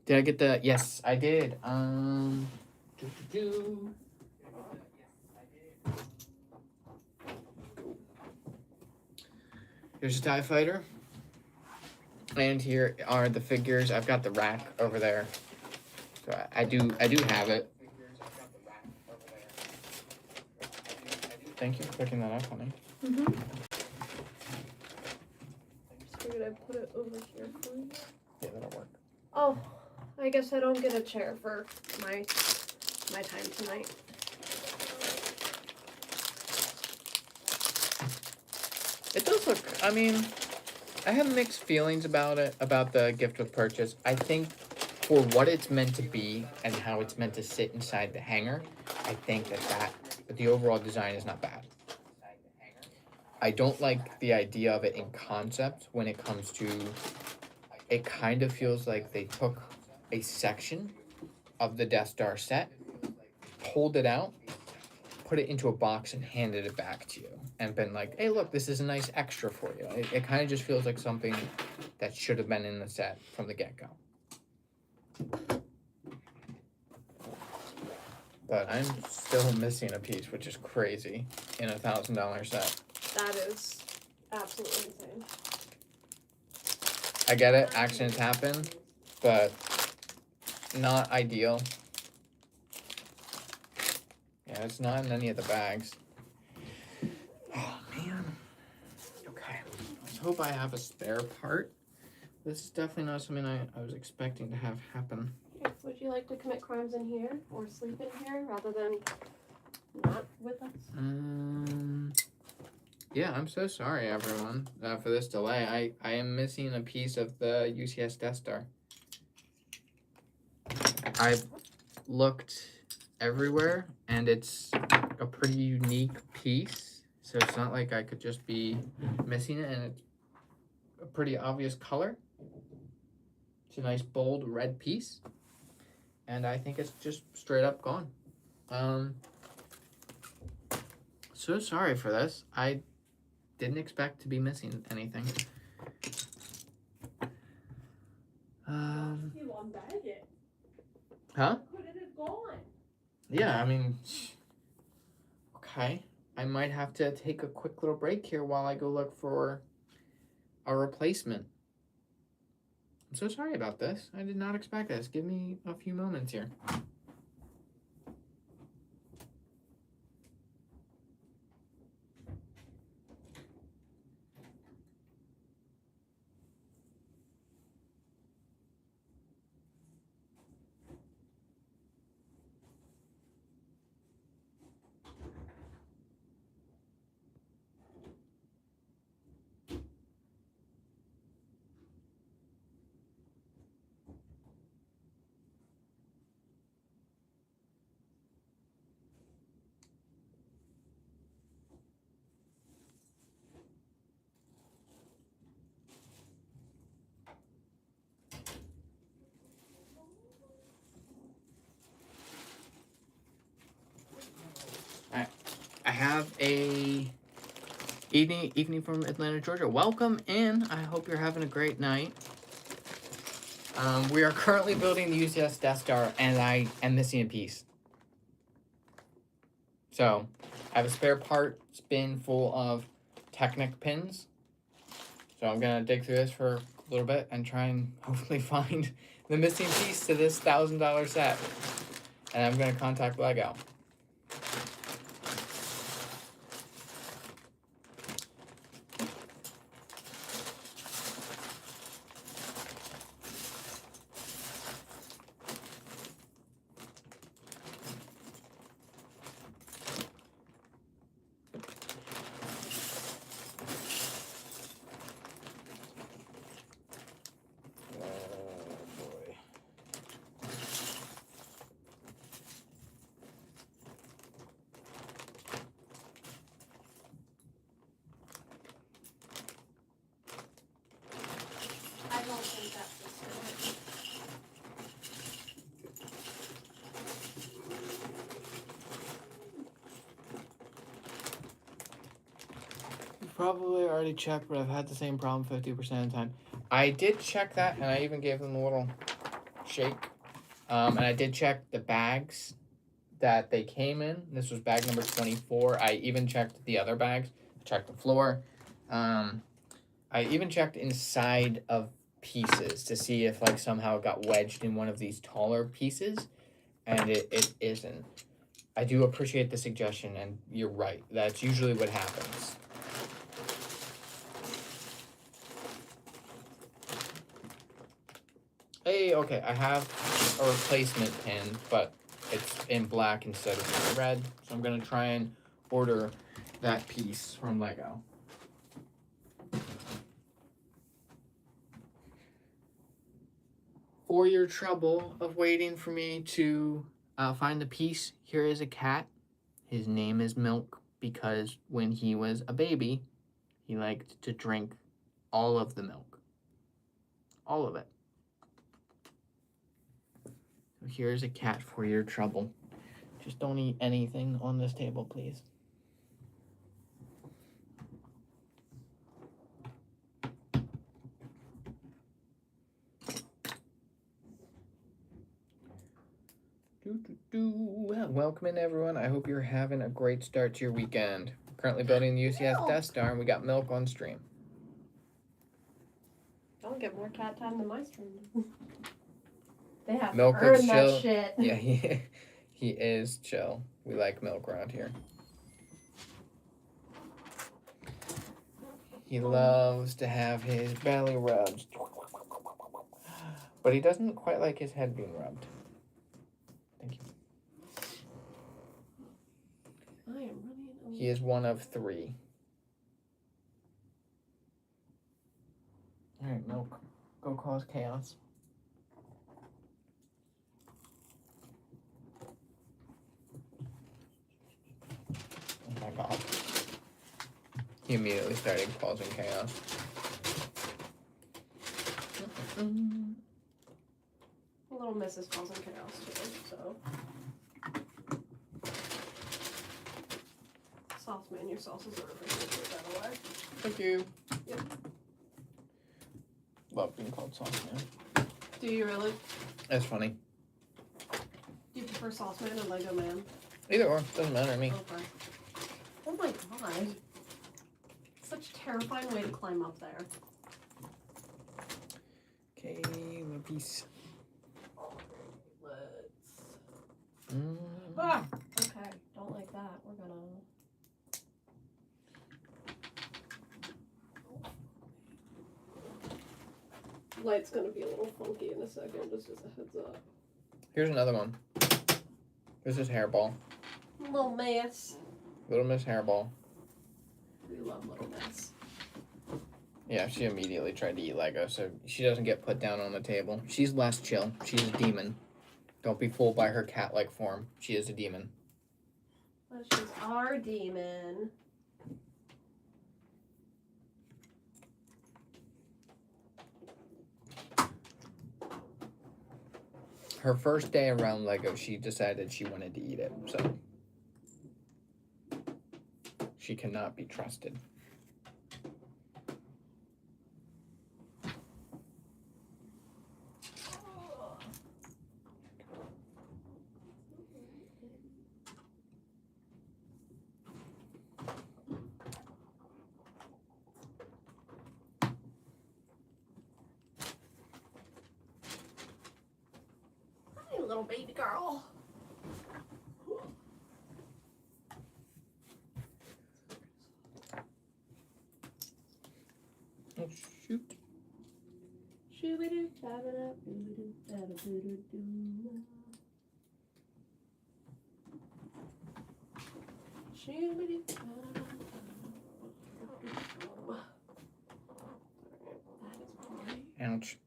Did I get the? Yes, I did. Here's a TIE fighter. And here are the figures. I've got the rack over there. So I do have it. Thank you for picking that up, honey. Mm-hmm. Just figured I'd put it over here for you. Yeah, that'll work. Oh, I guess I don't get a chair for my time tonight. It does look, I mean, I have mixed feelings about it, about the gift with purchase. I think for what it's meant to be and how it's meant to sit inside the hanger, I think that the overall design is not bad. I don't like the idea of it in concept when it comes to, it kind of feels like they took a section of the Death Star set, pulled it out, put it into a box and handed it back to you and been like, hey, look, this is a nice extra for you. It kind of just feels like something that should have been in the set from the get-go. But I'm still missing a piece, which is crazy in a $1,000 set. That is absolutely insane. I get it, accidents happen, but not ideal. Yeah, it's not in any of the bags. Oh, man. Okay. Let's hope I have a spare part. This is definitely not something I was expecting to have happen. Would you like to commit crimes in here or sleep in here rather than not with us? Yeah, I'm so sorry, everyone, for this delay. I am missing a piece of the UCS Death Star. I've looked everywhere, and it's a pretty unique piece, so it's not like I could just be missing it, and it's a pretty obvious color. It's a nice bold red piece, and I think it's just straight up gone. So sorry for this. I didn't expect to be missing anything. You unbag it. Huh? Could it have gone? Yeah, I mean, okay. I might have to take a quick little break here while I go look for a replacement. I'm so sorry about this. I did not expect this. Give me a few moments here. I have a evening from Atlanta, Georgia. Welcome in. I hope you're having a great night. We are currently building the UCS Death Star, and I am missing a piece. So, I have a spare part bin full of Technic pins. So I'm gonna dig through this for a little bit and try and hopefully find the missing piece to this $1,000 set. And I'm gonna contact Lego. probably already checked, but I've had the same problem 50% of the time. I did check that, and I even gave them a little shake. And I did check the bags that they came in. This was bag number 24. I even checked the other bags. Checked the floor. I even checked inside of pieces to see if like somehow it got wedged in one of these taller pieces, and it isn't. I do appreciate the suggestion, and you're right. That's usually what happens. Hey, okay, I have a replacement pin, but it's in black instead of red, so I'm gonna try and order that piece from Lego. For your trouble of waiting for me to find the piece, here is a cat. His name is Milk because when he was a baby, he liked to drink all of the milk. All of it. So here's a cat for your trouble. Just don't eat anything on this table, please. Welcome in, everyone. I hope you're having a great start to your weekend. Currently building the UCS Death Star, and we got Milk on stream. I'll get more cat time than my stream. They have Milk to earn is that chill. shit. Yeah, he is chill. We like Milk around here. He loves to have his belly rubbed. But he doesn't quite like his head being rubbed. Thank you. I am running. He is one of 3. Alright, Milk. Go cause chaos. Oh my god. He immediately started causing chaos. Little Mrs. causing chaos too, so. Sauce man, your sauces are really good, by the way. Thank you. Yep. Love being called Sauce Man. Do you really? That's funny. Do you prefer Sauce Man or Lego Man? Either or, doesn't matter to me. Okay. Oh my god. Such a terrifying way to climb up there. Okay, one piece. Let's. Ah! Okay, don't like that. We're gonna. Light's gonna be a little funky in a second, just as a heads up. Here's another one. This is Hairball. Little Miss. Little Miss Hairball. We love Little Miss. Yeah, she immediately tried to eat Lego, so she doesn't get put down on the table. She's less chill. She's a demon. Don't be fooled by her cat-like form. She is a demon. But she's our demon. Her first day around Lego, she decided she wanted to eat it, so she cannot be trusted. Hi, little baby girl. Oh, shoot. Shoo-be-doo, ba-ba-da-boo-doo, ba-da-boo-doo-doo. Shoo-be-doo, ba-da-da-da-da-da-da. Ouch.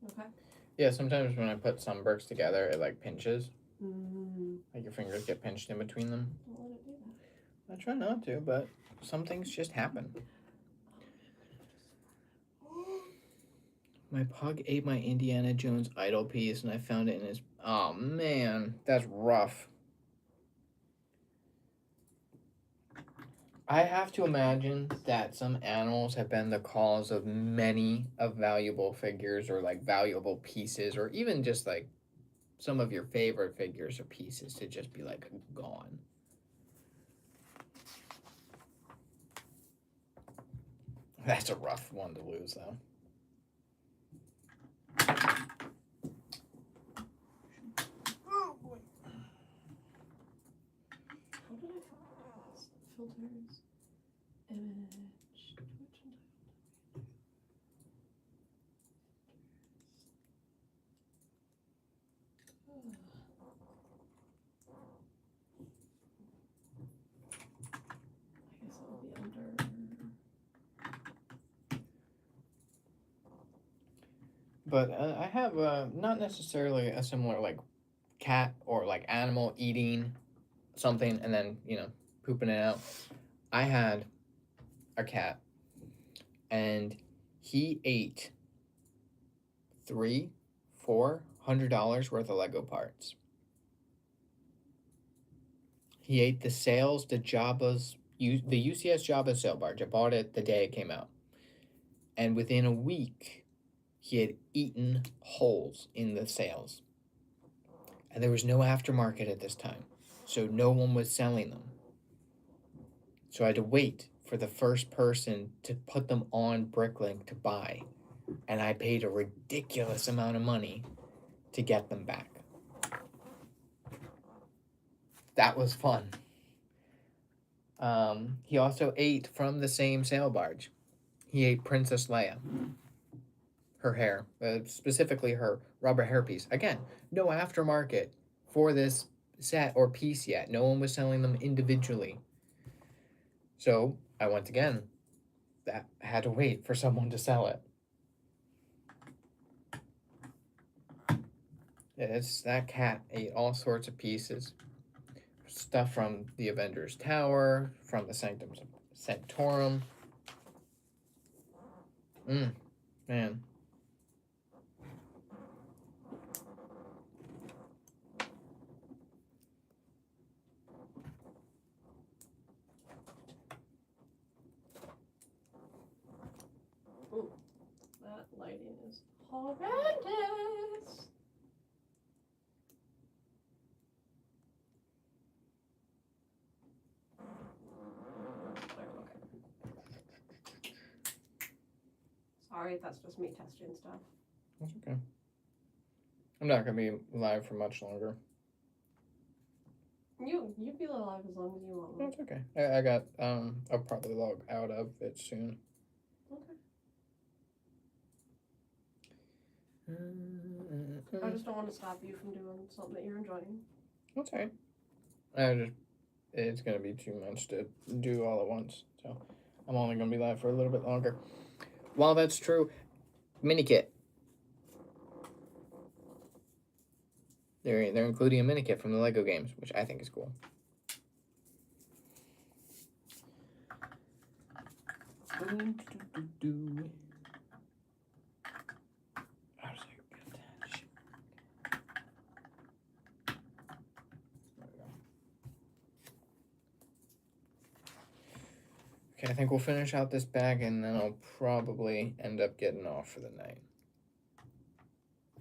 Okay. Yeah, sometimes when I put some bricks together, it like pinches. Mm, Like your fingers get pinched in between them. don't let it do that. I try not to, but some things just happen. My pug ate my Indiana Jones idol piece and I found it in his... Oh, man. That's rough. I have to imagine that some animals have been the cause of many of valuable figures or like valuable pieces or even just like some of your favorite figures or pieces to just be like gone. That's a rough one to lose though. Oh boy. How did I find this? Filters, image, Twitch and I guess it'll be under. But I have not necessarily a similar like cat or like animal eating something and then pooping it out. I had a cat and he ate $300-400 worth of Lego parts. He ate the sails, the UCS Jabba sail barge. I bought it the day it came out, and within a week he had eaten holes in the sails. And there was no aftermarket at this time, so no one was selling them. So I had to wait for the first person to put them on Bricklink to buy, and I paid a ridiculous amount of money to get them back. That was fun. He also ate from the same sail barge. He ate Princess Leia. Her hair, specifically her rubber hairpiece. Again, no aftermarket for this set or piece yet. No one was selling them individually. So I went again. That had to wait for someone to sell it. That cat ate all sorts of pieces. Stuff from the Avengers Tower, from the Sanctum Sanctorum. Man. Ooh, that lighting is horrendous. Sorry, that's just me testing stuff. That's okay. I'm not gonna be live for much longer. You be alive as long as you want. That's okay. I got I'll probably log out of it soon. Okay. I just don't want to stop you from doing something that you're enjoying. That's okay. It's gonna be too much to do all at once, so I'm only gonna be live for a little bit longer. While that's true, mini kit. They're including a mini kit from the Lego games, which I think is cool. Okay, I think we'll finish out this bag and then I'll probably end up getting off for the night.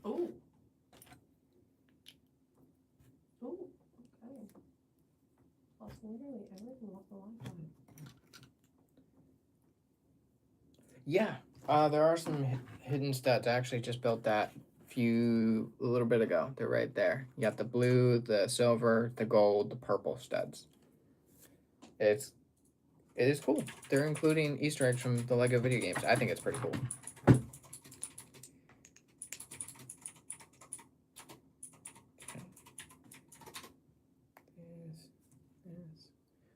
Oh. Oh, okay. Plus literally everything off the Wi-Fi. Yeah, there are some hidden studs. I actually just built that a little bit ago. They're right there. You got the blue, the silver, the gold, the purple studs. It is cool. They're including Easter eggs from the Lego video games. I think it's pretty cool.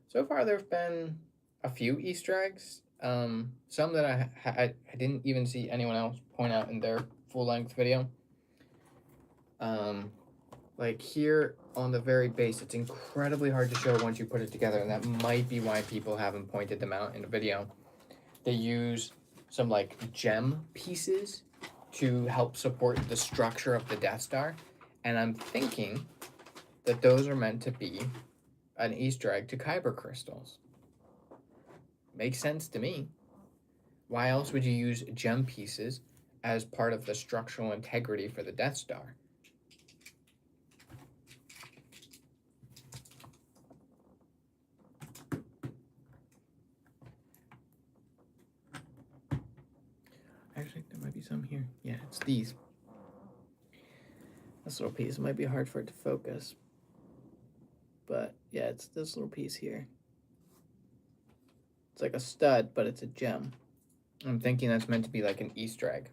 So far, there've been a few Easter eggs. Some that I didn't even see anyone else point out in their full-length video. Like here on the very base, it's incredibly hard to show once you put it together, and that might be why people haven't pointed them out in a video. They use some like gem pieces to help support the structure of the Death Star, and I'm thinking that those are meant to be an Easter egg to Kyber crystals. Makes sense to me. Why else would you use gem pieces as part of the structural integrity for the Death Star? Actually, there might be some here. Yeah, it's these. This little piece might be hard for it to focus. But yeah, it's this little piece here. It's like a stud, but it's a gem. I'm thinking that's meant to be like an Easter egg.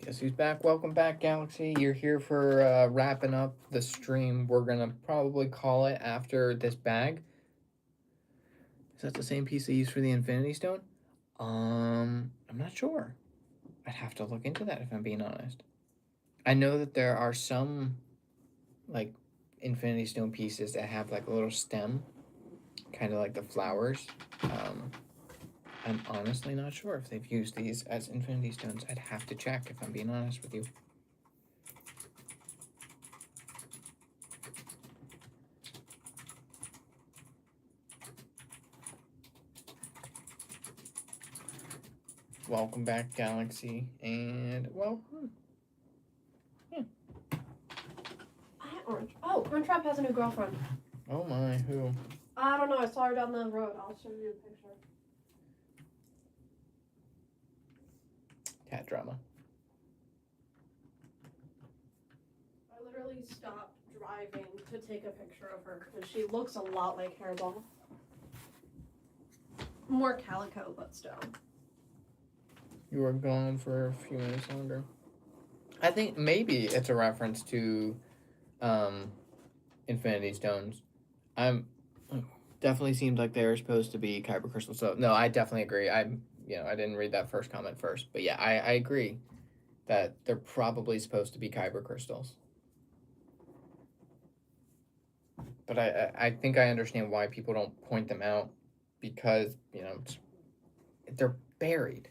Guess who's back? Welcome back, Galaxy. You're here for wrapping up the stream. We're gonna probably call it after this bag. Is that the same piece they used for the Infinity Stone? I'm not sure. I'd have to look into that if I'm being honest. I know that there are some like Infinity Stone pieces that have like a little stem, kind of like the flowers. I'm honestly not sure if they've used these as Infinity Stones. I'd have to check if I'm being honest with you. Welcome back, Galaxy, and well, Orange. Oh, Crunchwrap has a new girlfriend. Oh my, who? I don't know. I saw her down the road. I'll show you a picture. Cat drama. I literally stopped driving to take a picture of her because she looks a lot like Hairball. More calico, but still. You were gone for a few minutes longer. I think maybe it's a reference to Infinity Stones. Definitely seems like they're supposed to be Kyber crystals. So no, I definitely agree. I didn't read that first comment first, but yeah, I agree that they're probably supposed to be Kyber crystals. But I think I understand why people don't point them out, because they're buried.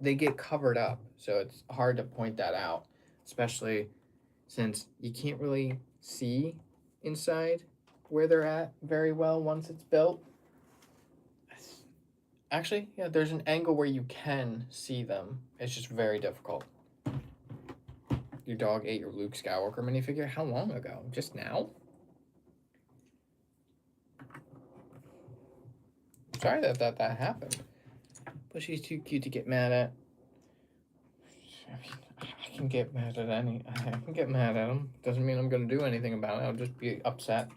They get covered up, so it's hard to point that out, especially since you can't really see inside where they're at very well once it's built. Actually, yeah, there's an angle where you can see them. It's just very difficult. Your dog ate your Luke Skywalker minifigure? How long ago? Just now? Sorry that happened. But she's too cute to get mad at. I mean, I can get mad at him. Doesn't mean I'm gonna do anything about it. I'll just be upset.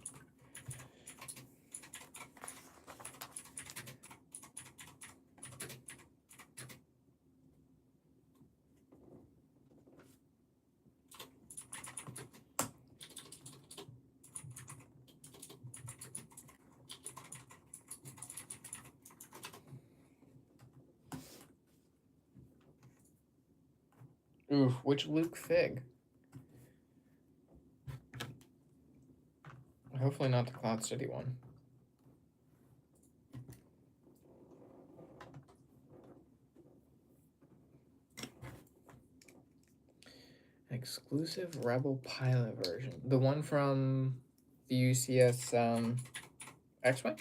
Oof, which Luke fig? Hopefully not the Cloud City one. Exclusive Rebel pilot version. The one from the UCS X-Wing?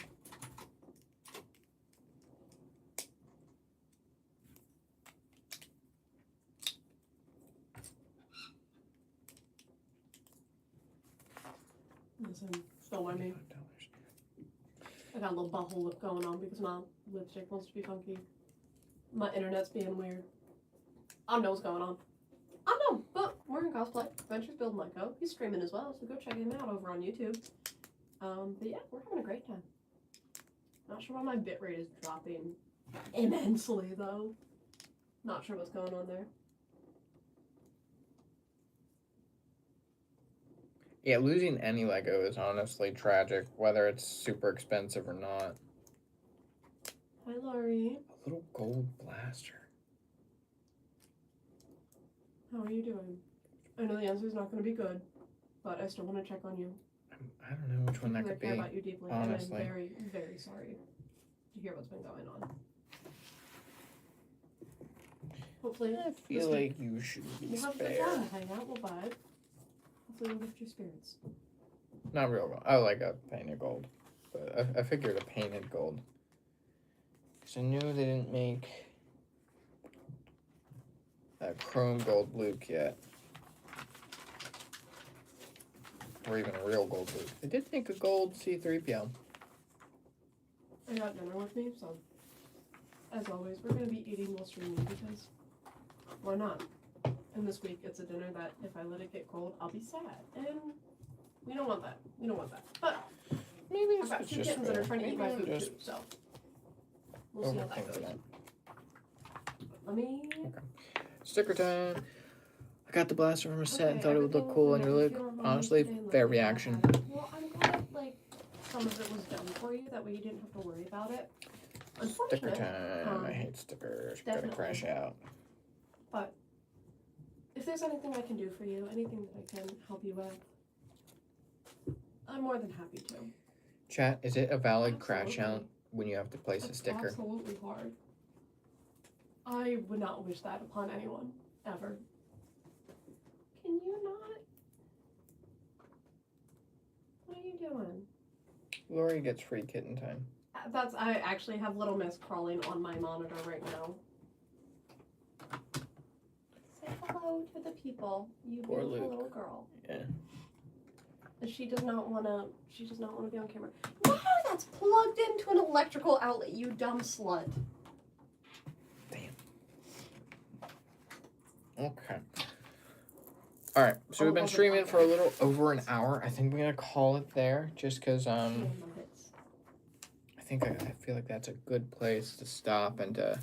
Listen, don't mind me. I got a little butthole lip going on because my lipstick wants to be funky. My internet's being weird. I don't know what's going on. I don't know, but we're in cosplay. Adventures Build Myco. He's streaming as well, so go check him out over on YouTube. But yeah, we're having a great time. Not sure why my bitrate is dropping immensely though. Not sure what's going on there. Yeah, losing any Lego is honestly tragic, whether it's super expensive or not. Hi, Laurie. A little gold blaster. How are you doing? I know the answer is not going to be good. but I still want to check on you. I don't know which one that Because could I care be. about you deeply, honestly. and I'm very, very sorry to hear what's been going on. Hopefully, I this feel week like you should be we'll have a good spared. time, hang out, we'll vibe. Hopefully, we'll lift your spirits. Not real gold. I like a painted gold, but I figured a painted gold. Because I knew they didn't make a chrome gold Luke yet. Or even a real gold Luke. They did make a gold C-3PO. I got dinner with me, so as always, we're gonna be eating while streaming because why not? And this week, it's a dinner that if I let it get cold, I'll be sad, and we don't want that. We don't want that. But Maybe I've it's got two just kittens that are fair. trying to eat my Maybe I'm food just too, so we'll see how that overthinking goes. it. Let me. Sticker time. I got the blaster from a set and Okay, thought it would look everything cool went on your over Luke. to your mom Honestly, yesterday and, fair like, we all reaction. had it. Well, I'm glad like some of it was done for you. That way you didn't have to worry about it. Sticker Unfortunate. time. I hate stickers. Gonna definitely. crash out. But if there's anything I can do for you, anything that I can help you with, I'm more than happy to. Chat, is it a valid crash Absolutely. out when you have to place a That's sticker? absolutely hard. I would not wish that upon anyone, ever. Can you not? What are you doing? Lori gets free kitten time. I actually have Little Miss crawling on my monitor right now. Say hello to the people, you Poor beautiful Luke. little girl. Yeah. She does not want to be on camera. Wow, that's plugged into an electrical outlet, you dumb slut. Okay. Alright, so we've been streaming for a little over an hour. I think we're gonna call it there just because I feel like that's a good place to stop and to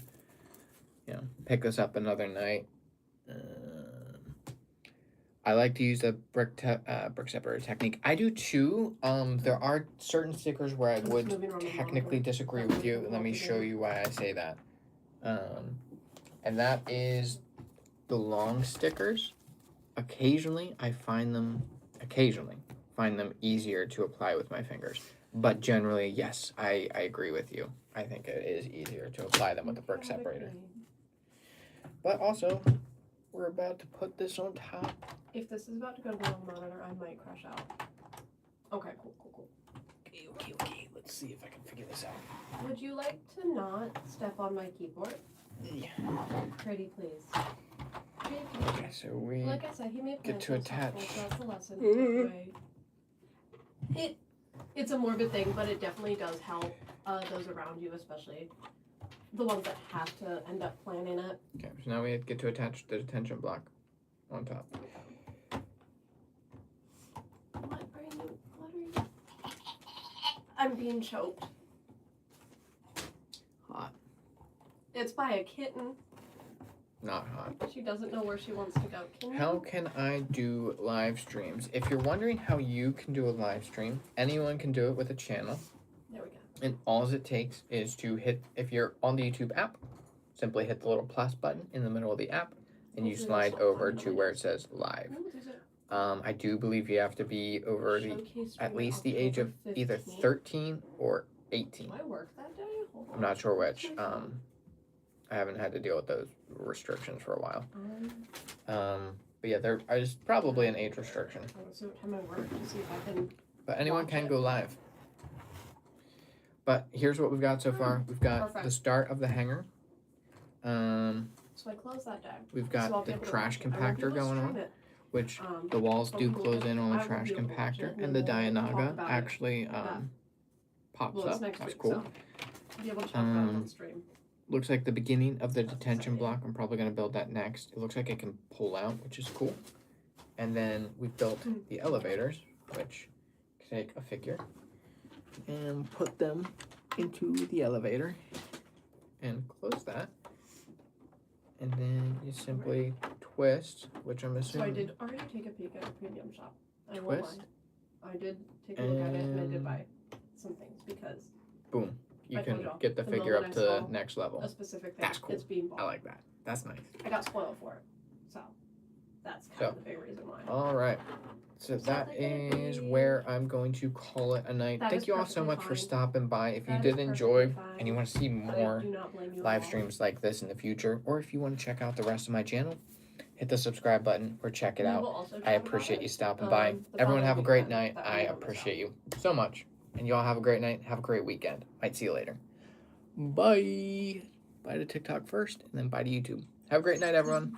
pick us up another night. I like to use the brick separator technique. I do too. There are certain stickers where I would technically disagree with you. Let me show you why I say that. And that is the long stickers. Occasionally I find them easier to apply with my fingers. But generally, yes, I agree with you. I think it is easier to apply them with the brick separator. But also, we're about to put this on top. If this is about to go to the monitor, I might crash out. Okay, cool. Okay. Let's see if I can figure this out. Would you like to not step on my keyboard? Yeah. Pretty please. Okay, so we Like I said, he made get to attach. That's the lesson. Take away. It's a morbid thing, but it definitely does help those around you, especially the ones that have to end up planning it. Okay, so now we get to attach the detention block on top. What are you? I'm being choked. Hot. It's by a kitten. Not hot. She doesn't know where she wants to go. How can I do live streams? If you're wondering how you can do a live stream, anyone can do it with a channel. There we go. And all it takes is to hit, if you're on the YouTube app, simply hit the little plus button in the middle of the app, and you slide over to where it says live. I do believe you have to be over at least the age of either 13 or 18. Do I work that day? Hold on. I'm not sure which. I haven't had to deal with those restrictions for a while. But yeah, there is probably an age restriction. So what time I work to see if I can. But anyone watch can it. go live. But here's what we've got so far. We've got Perfect. the start of the hanger. So I close that day. We've So I'll got be the able to trash watch it. I won't be compactor able to going stream on, it. which Um, the walls but do we will close in on I the will trash be able to watch compactor, it, and and the we'll talk Dianaga about it. actually Yeah. pops Well, it's up. next That's week, cool. so I'll be able to talk about it on stream. Looks like the beginning of the That's detention exciting. block. I'm probably going to build that next. It looks like it can pull out, which is cool. And then we built the elevators, which take a figure and put them into the elevator and close that. And then you simply twist, which I'm So I assuming. did already take a peek at a premium shop. I won't Twist. lie. I did take a look at it and I did And- buy some things because Boom. You I told can y'all, get the the figure up moment to I the saw next level. a specific thing. That's cool. It's being bought. I like that. That's nice. I got spoiled for it. So that's kind of the big reason why. All right. So that is where I'm going to call it a night. That Thank is you all so perfectly much for fine. stopping by. If you That is did enjoy perfectly fine. and you want to see But I more do not blame you at live all. streams like this in the future, or if you want to check out the rest of my channel, hit the subscribe button or check it We out. will also I chat about appreciate it, you stopping by. the Everyone following have a great weekend night. that we I will miss appreciate you so much. And y'all have a great night. Have a great weekend. Might see you later. Bye. Bye to TikTok first, and then bye to YouTube. Have a great night, everyone.